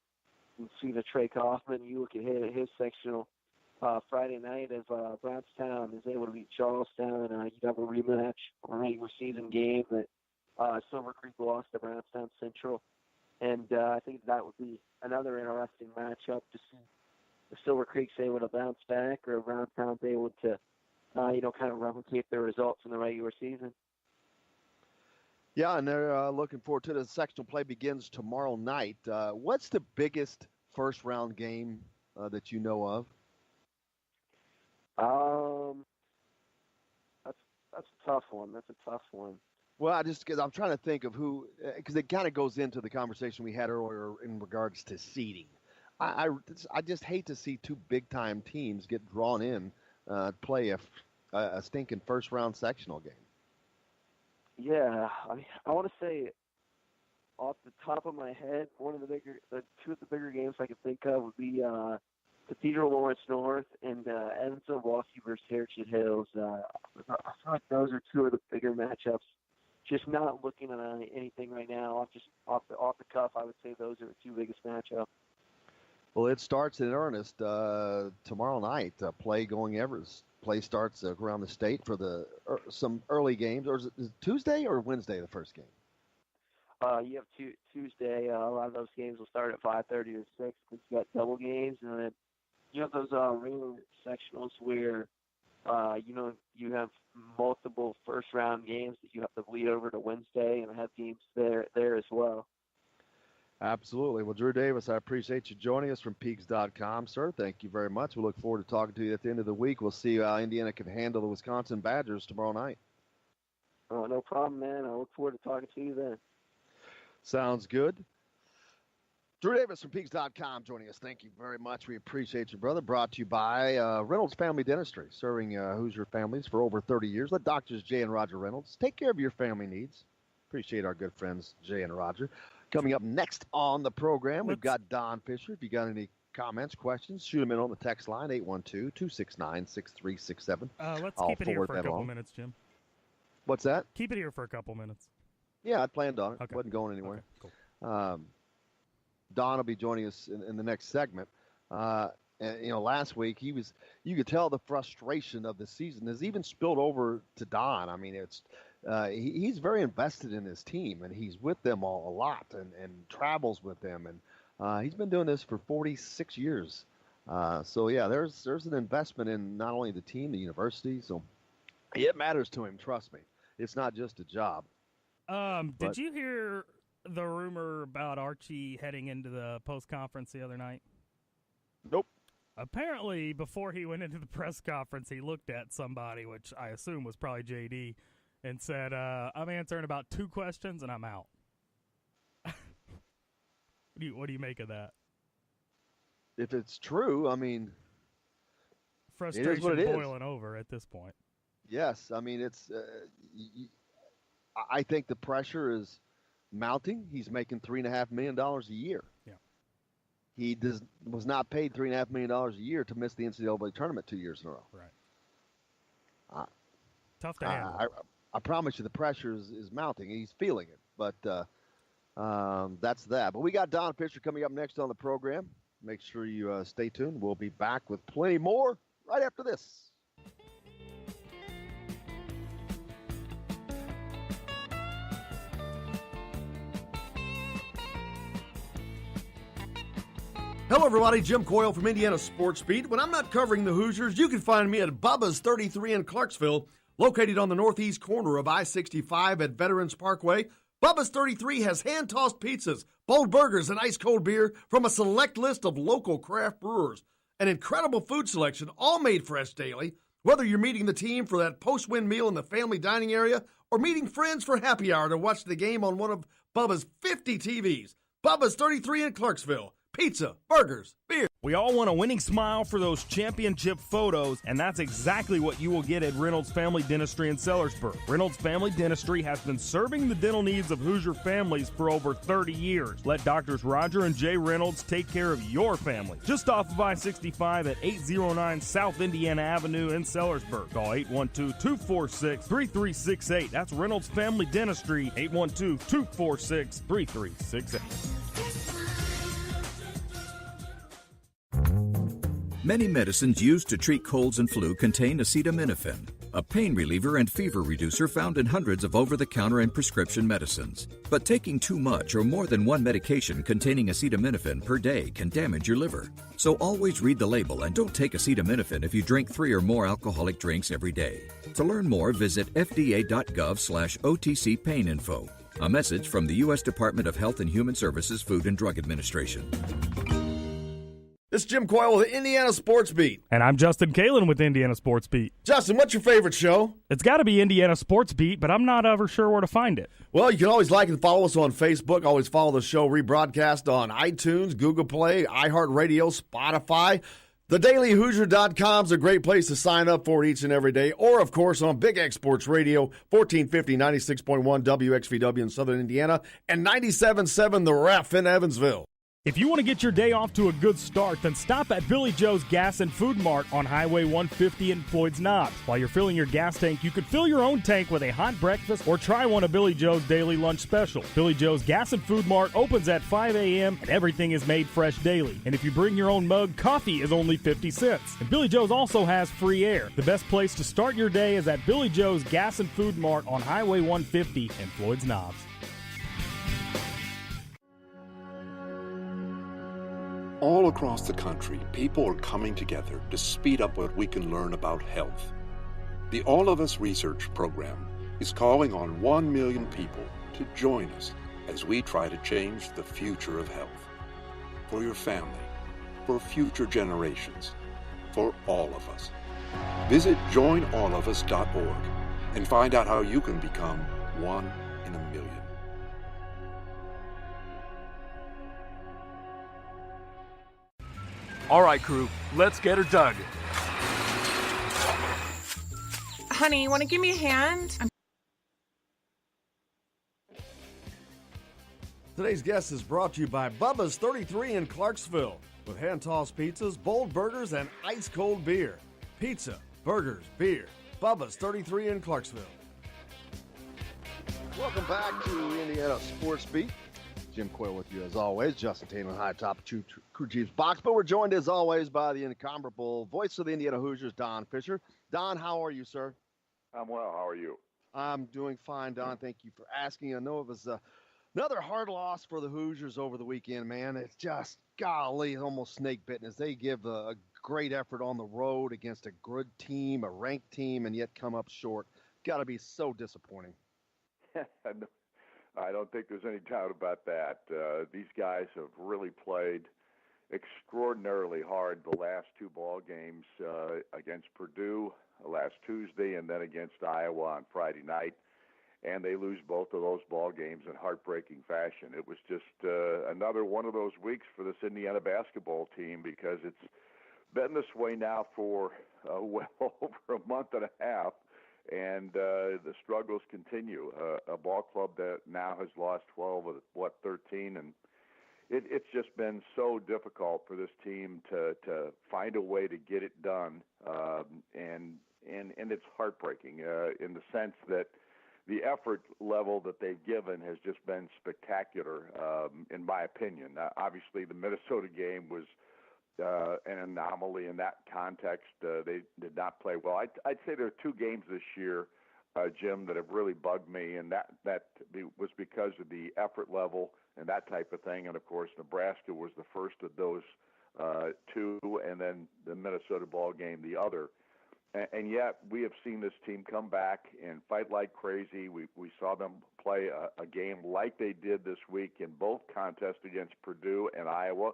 you see the Trey Kaufman. You look at his sectional Friday night if Brownstown is able to beat Charlestown. You'd have a rematch or regular season game that Silver Creek lost to Brownstown Central. And I think that would be another interesting matchup to see if Silver Creek's able to bounce back or if Brownstown's able to, kind of replicate their results in the regular season. Yeah, and they're looking forward to it. The sectional play begins tomorrow night. What's the biggest first-round game that you know of? That's a tough one. Well, because I'm trying to think of who, because it kind of goes into the conversation we had earlier in regards to seeding. I just hate to see two big-time teams get drawn in play a stinking first-round sectional game. Yeah, I want to say off the top of my head, two of the bigger games I can think of would be Cathedral Lawrence North and Evansville Milwaukee versus Heritage Hills. I feel like those are two of the bigger matchups. Just not looking at anything right now. Off the cuff, I would say those are the two biggest matchups. Well, it starts in earnest tomorrow night. Play starts around the state for some early games. Or is it Tuesday or Wednesday the first game? You have Tuesday. A lot of those games will start at 5:30 to 6. You got double games, and then you have those regular sectionals where you have multiple first-round games that you have to bleed over to Wednesday and have games there as well. Absolutely. Well, Drew Davis, I appreciate you joining us from Peaks.com, sir. Thank you very much. We look forward to talking to you at the end of the week. We'll see how Indiana can handle the Wisconsin Badgers tomorrow night. Oh, no problem, man. I look forward to talking to you then. Sounds good. Drew Davis from Peaks.com joining us. Thank you very much. We appreciate you, brother. Brought to you by Reynolds Family Dentistry, serving Hoosier families for over 30 years. Let Doctors Jay and Roger Reynolds take care of your family needs. Appreciate our good friends, Jay and Roger. Coming up next on the program, we've got Don Fisher. If you got any comments, questions, shoot them in on the text line, 812-269-6367. Let's keep it here for a couple minutes, Jim. What's that? Keep it here for a couple minutes. Yeah, I planned on it. Okay. Wasn't going anywhere. Okay, cool. Don will be joining us in the next segment. And, last week you could tell the frustration of the season has even spilled over to Don. I mean, he's very invested in his team, and he's with them all a lot and travels with them. And he's been doing this for 46 years. So, yeah, there's an investment in not only the team, the university. So it matters to him, trust me. It's not just a job. Did you hear the rumor about Archie heading into the post-conference the other night? Nope. Apparently, before he went into the press conference, he looked at somebody, which I assume was probably JD, and said, I'm answering about 2 questions and I'm out. What do you make of that? If it's true, I mean, frustration it is what it boiling over at this point. Yes, I mean, it's. I think the pressure is mounting. He's making $3.5 million a year. Yeah. He was not paid $3.5 million a year to miss the NCAA tournament 2 years in a row. Right. Tough to handle. I promise you the pressure is mounting. He's feeling it. But that's that. But we got Don Fisher coming up next on the program. Make sure you stay tuned. We'll be back with plenty more right after this. Hello, everybody. Jim Coyle from Indiana Sports Beat. When I'm not covering the Hoosiers, you can find me at Bubba's 33 in Clarksville, located on the northeast corner of I-65 at Veterans Parkway. Bubba's 33 has hand-tossed pizzas, bold burgers, and ice-cold beer from a select list of local craft brewers. An incredible food selection, all made fresh daily. Whether you're meeting the team for that post-win meal in the family dining area or meeting friends for happy hour to watch the game on one of Bubba's 50 TVs. Bubba's 33 in Clarksville. Pizza, burgers, beer. We all want a winning smile for those championship photos, and that's exactly what you will get at Reynolds Family Dentistry in Sellersburg. Reynolds Family Dentistry has been serving the dental needs of Hoosier families for over 30 years. Let Doctors Roger and Jay Reynolds take care of your family. Just off of I-65 at 809 South Indiana Avenue in Sellersburg. Call 812-246-3368. That's Reynolds Family Dentistry, 812-246-3368. Many medicines used to treat colds and flu contain acetaminophen, a pain reliever and fever reducer found in hundreds of over-the-counter and prescription medicines. But taking too much or more than one medication containing acetaminophen per day can damage your liver. So always read the label and don't take acetaminophen if you drink 3 or more alcoholic drinks every day. To learn more, visit fda.gov/OTC pain info. A message from the U.S. Department of Health and Human Services Food and Drug Administration. This is Jim Coyle with the Indiana Sports Beat. And I'm Justin Kalen with Indiana Sports Beat. Justin, what's your favorite show? It's got to be Indiana Sports Beat, but I'm not ever sure where to find it. Well, you can always like and follow us on Facebook. Always follow the show rebroadcast on iTunes, Google Play, iHeartRadio, Spotify. TheDailyHoosier.com is a great place to sign up for each and every day. Or, of course, on Big X Sports Radio, 1450, 96.1 WXVW in Southern Indiana, and 97.7 The Ref in Evansville. If you want to get your day off to a good start, then stop at Billy Joe's Gas and Food Mart on Highway 150 in Floyd's Knobs. While you're filling your gas tank, you could fill your own tank with a hot breakfast or try one of Billy Joe's daily lunch special. Billy Joe's Gas and Food Mart opens at 5 a.m. and everything is made fresh daily. And if you bring your own mug, coffee is only 50 cents. And Billy Joe's also has free air. The best place to start your day is at Billy Joe's Gas and Food Mart on Highway 150 in Floyd's Knobs. All across the country, people are coming together to speed up what we can learn about health. The All of Us Research Program is calling on 1 million people to join us as we try to change the future of health. For your family, for future generations, for all of us. Visit joinallofus.org and find out how you can become one in a million. All right, crew, let's get her dug. Honey, want to give me a hand? Today's guest is brought to you by Bubba's 33 in Clarksville with hand-tossed pizzas, bold burgers, and ice-cold beer. Pizza, burgers, beer. Bubba's 33 in Clarksville. Welcome back to Indiana Sports Beat. Jim Coyle with you as always. Justin Taylor, high top of Crew Chiefs box. But we're joined as always by the incomparable voice of the Indiana Hoosiers, Don Fisher. Don, how are you, sir? I'm well. How are you? I'm doing fine, Don. Thank you for asking. I know it was another hard loss for the Hoosiers over the weekend, man. It's just, golly, almost snake bitten as they give a great effort on the road against a good team, a ranked team, and yet come up short. Got to be so disappointing. I don't think there's any doubt about that. These guys have really played extraordinarily hard the last two ball games against Purdue last Tuesday and then against Iowa on Friday night, and they lose both of those ball games in heartbreaking fashion. It was just another one of those weeks for this Indiana basketball team because it's been this way now for well over a month and a half. And the struggles continue. A ball club that now has lost 12 of 13, and it's just been so difficult for this team to find a way to get it done. And it's heartbreaking in the sense that the effort level that they've given has just been spectacular, in my opinion. Obviously, the Minnesota game was an anomaly in that context. They did not play well. I'd say there are two games this year, Jim, that have really bugged me, and that was because of the effort level and that type of thing. And, of course, Nebraska was the first of those two, and then the Minnesota ball game the other. And yet we have seen this team come back and fight like crazy. We saw them play a game like they did this week in both contests against Purdue and Iowa,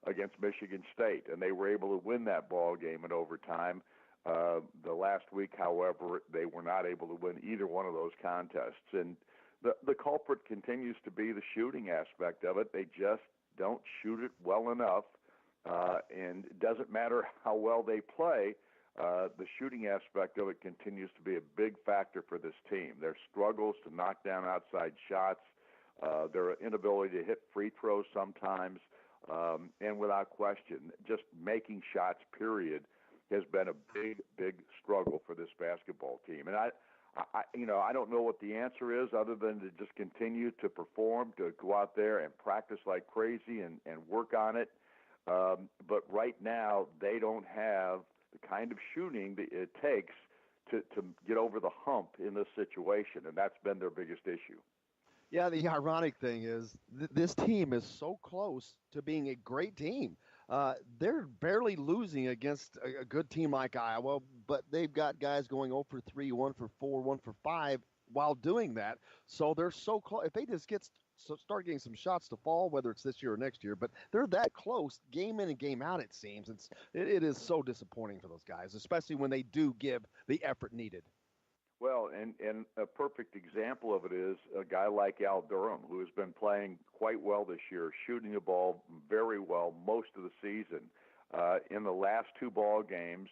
against Michigan State, and they were able to win that ball game in overtime. The last week, however, they were not able to win either one of those contests. And the culprit continues to be the shooting aspect of it. They just don't shoot it well enough, and it doesn't matter how well they play. The shooting aspect of it continues to be a big factor for this team. Their struggles to knock down outside shots, their inability to hit free throws sometimes, and without question, just making shots, period, has been a big struggle for this basketball team. And I don't know what the answer is other than to just continue to perform, to go out there and practice like crazy and work on it. But right now, they don't have the kind of shooting that it takes to get over the hump in this situation, and that's been their biggest issue. Yeah, the ironic thing is this team is so close to being a great team. They're barely losing against a good team like Iowa, but they've got guys going 0 for 3, 1 for 4, 1 for 5 while doing that. So they're so close. If they just start getting some shots to fall, whether it's this year or next year, but they're that close game in and game out, it seems. It is so disappointing for those guys, especially when they do give the effort needed. Well, and a perfect example of it is a guy like Al Durham, who has been playing quite well this year, shooting the ball very well most of the season. In the last 2 ball games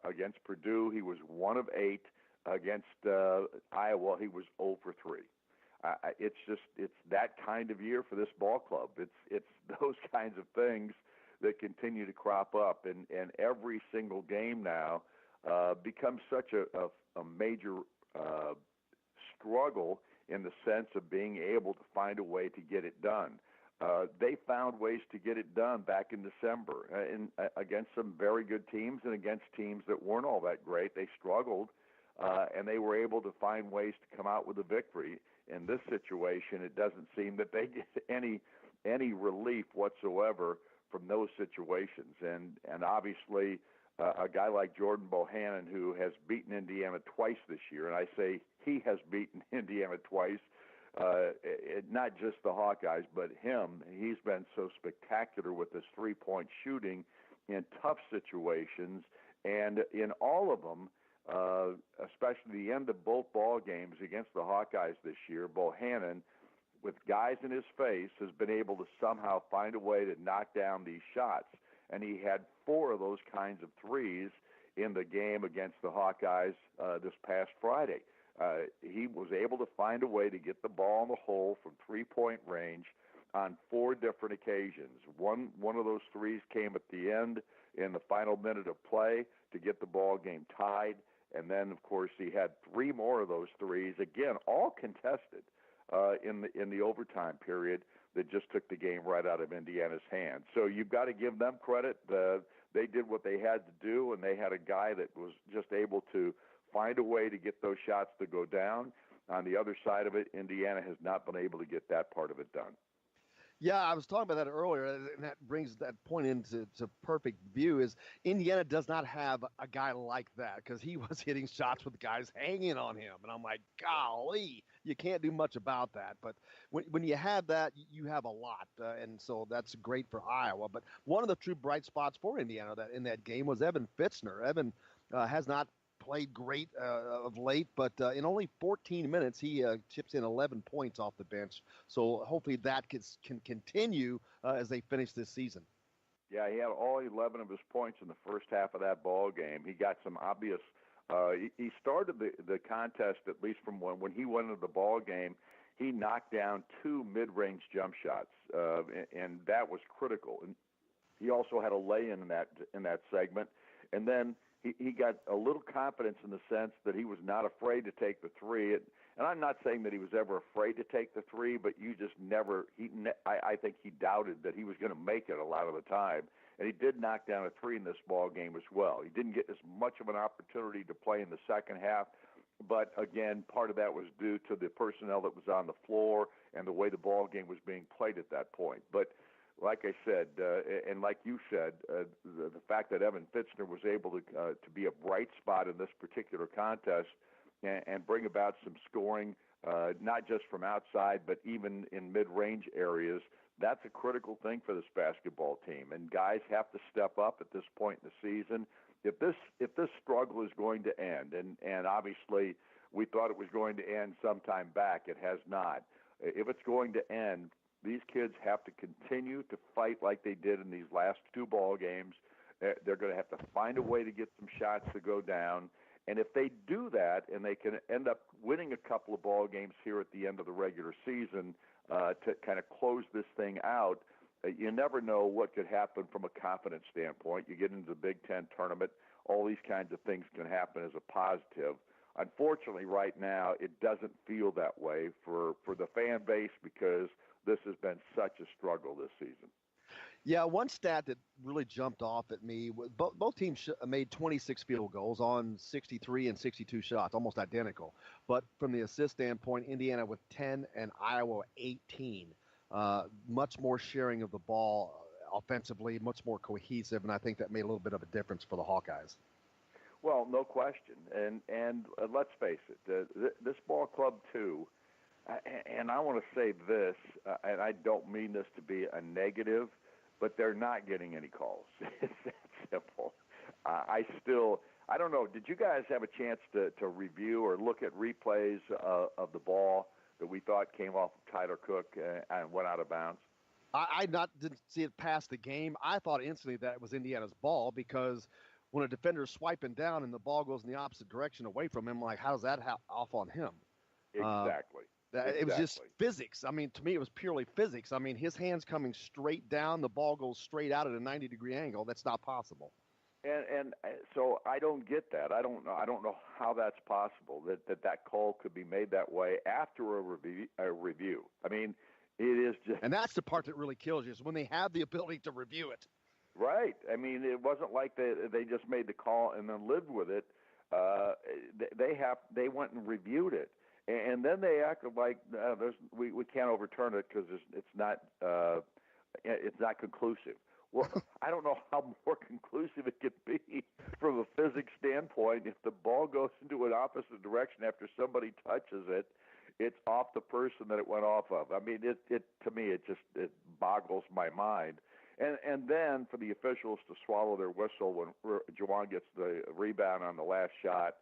against Purdue, he was 1 of 8. Against Iowa, he was 0 for 3. It's that kind of year for this ball club. It's those kinds of things that continue to crop up, and every single game now becomes such a major struggle in the sense of being able to find a way to get it done. They found ways to get it done back in December against some very good teams and against teams that weren't all that great. They struggled, and they were able to find ways to come out with a victory. In this situation, it doesn't seem that they get any relief whatsoever from those situations. And obviously, a guy like Jordan Bohannon, who has beaten Indiana twice this year, and I say he has beaten Indiana twice, not just the Hawkeyes, but him. He's been so spectacular with his three-point shooting in tough situations, and in all of them, especially the end of both ball games against the Hawkeyes this year, Bohannon, with guys in his face, has been able to somehow find a way to knock down these shots. And he had 4 of those kinds of threes in the game against the Hawkeyes this past Friday. He was able to find a way to get the ball in the hole from three-point range on 4 different occasions. One of those threes came at the end in the final minute of play to get the ball game tied. And then, of course, he had 3 more of those threes, again, all contested in the overtime period that just took the game right out of Indiana's hands. So you've got to give them credit. They did what they had to do, and they had a guy that was just able to find a way to get those shots to go down. On the other side of it, Indiana has not been able to get that part of it done. Yeah, I was talking about that earlier, and that brings that point into perfect view. Is Indiana does not have a guy like that, because he was hitting shots with guys hanging on him, and I'm like, golly, you can't do much about that. But when you have that, you have a lot, and so that's great for Iowa. But one of the true bright spots for Indiana in that game was Evan Fitzner. Evan has not played great of late, but in only 14 minutes, he chips in 11 points off the bench. So hopefully that can continue as they finish this season. Yeah, he had all 11 of his points in the first half of that ball game. He got some obvious he started the contest, at least from when he went into the ball game, he knocked down 2 mid-range jump shots, and that was critical. And he also had a lay-in in that segment. And then he got a little confidence in the sense that he was not afraid to take the 3. And I'm not saying that he was ever afraid to take the 3, but you just never – I think he doubted that he was going to make it a lot of the time. And he did knock down a 3 in this ball game as well. He didn't get as much of an opportunity to play in the second half, but, again, part of that was due to the personnel that was on the floor and the way the ball game was being played at that point. But – like I said, and like you said, the fact that Evan Fitzner was able to be a bright spot in this particular contest and bring about some scoring, not just from outside, but even in mid-range areas, that's a critical thing for this basketball team. And guys have to step up at this point in the season. If this struggle is going to end, and obviously we thought it was going to end sometime back, it has not. If it's going to end, these kids have to continue to fight like they did in these last 2 ball games. They're going to have to find a way to get some shots to go down. And if they do that and they can end up winning a couple of ball games here at the end of the regular season to kind of close this thing out, you never know what could happen from a confidence standpoint. You get into the Big Ten tournament, all these kinds of things can happen as a positive. Unfortunately, right now, it doesn't feel that way for the fan base because this has been such a struggle this season. Yeah, one stat that really jumped off at me, both teams made 26 field goals on 63 and 62 shots, almost identical. But from the assist standpoint, Indiana with 10 and Iowa 18. Much more sharing of the ball offensively, much more cohesive, and I think that made a little bit of a difference for the Hawkeyes. Well, no question. And let's face it, this ball club, too, and I want to say this, and I don't mean this to be a negative, but they're not getting any calls. It's that simple. I don't know, did you guys have a chance to review or look at replays of the ball that we thought came off of Tyler Cook and went out of bounds? I didn't see it past the game. I thought instantly that it was Indiana's ball because when a defender's swiping down and the ball goes in the opposite direction away from him, like, how's that off on him? Exactly. It was just physics. I mean, to me, it was purely physics. I mean, his hand's coming straight down. The ball goes straight out at a 90-degree angle. That's not possible. And so I don't get that. I don't know how that's possible that call could be made that way after a review. I mean, it is just. And that's the part that really kills you is when they have the ability to review it. Right. I mean, it wasn't like they just made the call and then lived with it. They went and reviewed it, and then they acted like we can't overturn it because it's not conclusive. Well, I don't know how more conclusive it could be from a physics standpoint. If the ball goes into an opposite direction after somebody touches it, it's off the person that it went off of. I mean, it to me, it boggles my mind. And then for the officials to swallow their whistle when Juwan gets the rebound on the last shot,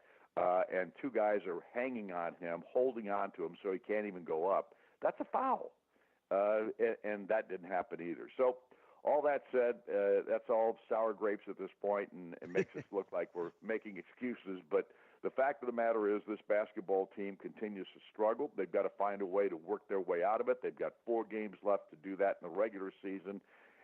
and two guys are hanging on him, holding on to him so he can't even go up, that's a foul. And that didn't happen either. So all that said, that's all sour grapes at this point, and it makes us look like we're making excuses. But the fact of the matter is this basketball team continues to struggle. They've got to find a way to work their way out of it. They've got 4 games left to do that in the regular season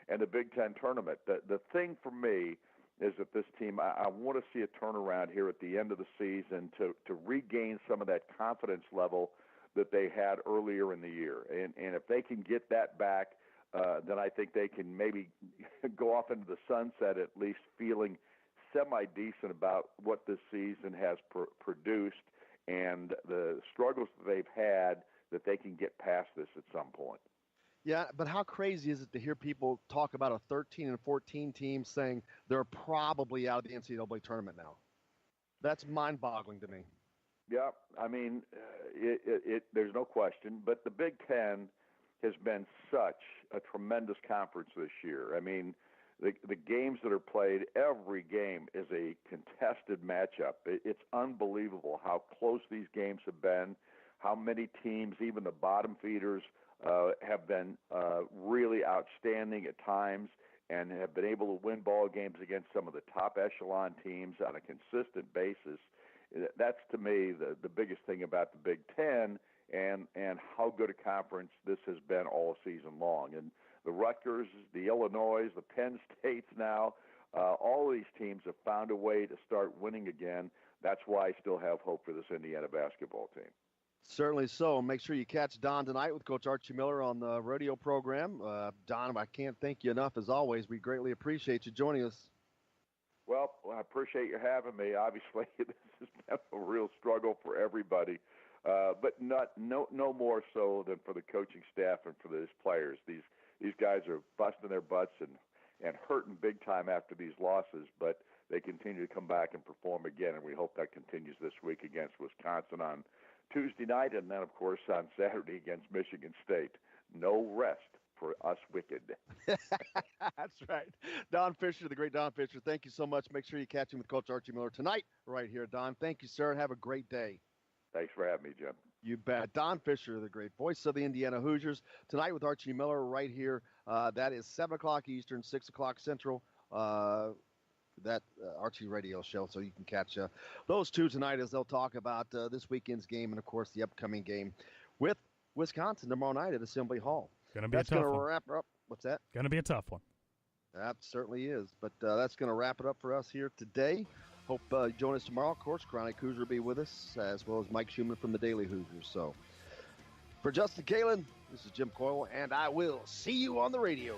and the Big Ten tournament. The thing for me is that this team, I want to see a turnaround here at the end of the season to regain some of that confidence level that they had earlier in the year. And if they can get that back, then I think they can maybe go off into the sunset at least feeling semi-decent about what this season has produced and the struggles that they've had, that they can get past this at some point. Yeah, but how crazy is it to hear people talk about a 13 and 14 team saying they're probably out of the NCAA tournament now? That's mind-boggling to me. Yeah, I mean, there's no question. But the Big Ten has been such a tremendous conference this year. I mean, the games that are played, every game is a contested matchup. It's unbelievable how close these games have been, how many teams, even the bottom feeders, have been really outstanding at times and have been able to win ball games against some of the top echelon teams on a consistent basis. That's, to me, the biggest thing about the Big Ten and how good a conference this has been all season long. And the Rutgers, the Illinois, the Penn States now, all of these teams have found a way to start winning again. That's why I still have hope for this Indiana basketball team. Certainly so. Make sure you catch Don tonight with Coach Archie Miller on the radio program. Don, I can't thank you enough as always. We greatly appreciate you joining us. Well, I appreciate you having me. Obviously, this has been a real struggle for everybody, but no more so than for the coaching staff and for these players. These guys are busting their butts and hurting big time after these losses, but they continue to come back and perform again, and we hope that continues this week against Wisconsin on Tuesday night, and then, of course, on Saturday against Michigan State. No rest for us wicked. That's right. Don Fisher, the great Don Fisher, thank you so much. Make sure you catch him with Coach Archie Miller tonight right here, Don. Thank you, sir, and have a great day. Thanks for having me, Jim. You bet. Don Fisher, the great voice of the Indiana Hoosiers, tonight with Archie Miller right here. That is 7 o'clock Eastern, 6 o'clock Central. That Archie radio show, so you can catch those two tonight as they'll talk about this weekend's game and, of course, the upcoming game with Wisconsin tomorrow night at Assembly Hall. That's going to wrap up. What's that? Going to be a tough one. That certainly is, but that's going to wrap it up for us here today. Hope you join us tomorrow. Of course, Chronic Hoosier will be with us, as well as Mike Schumann from the Daily Hoosiers. So, for Justin Kalen, this is Jim Coyle, and I will see you on the radio.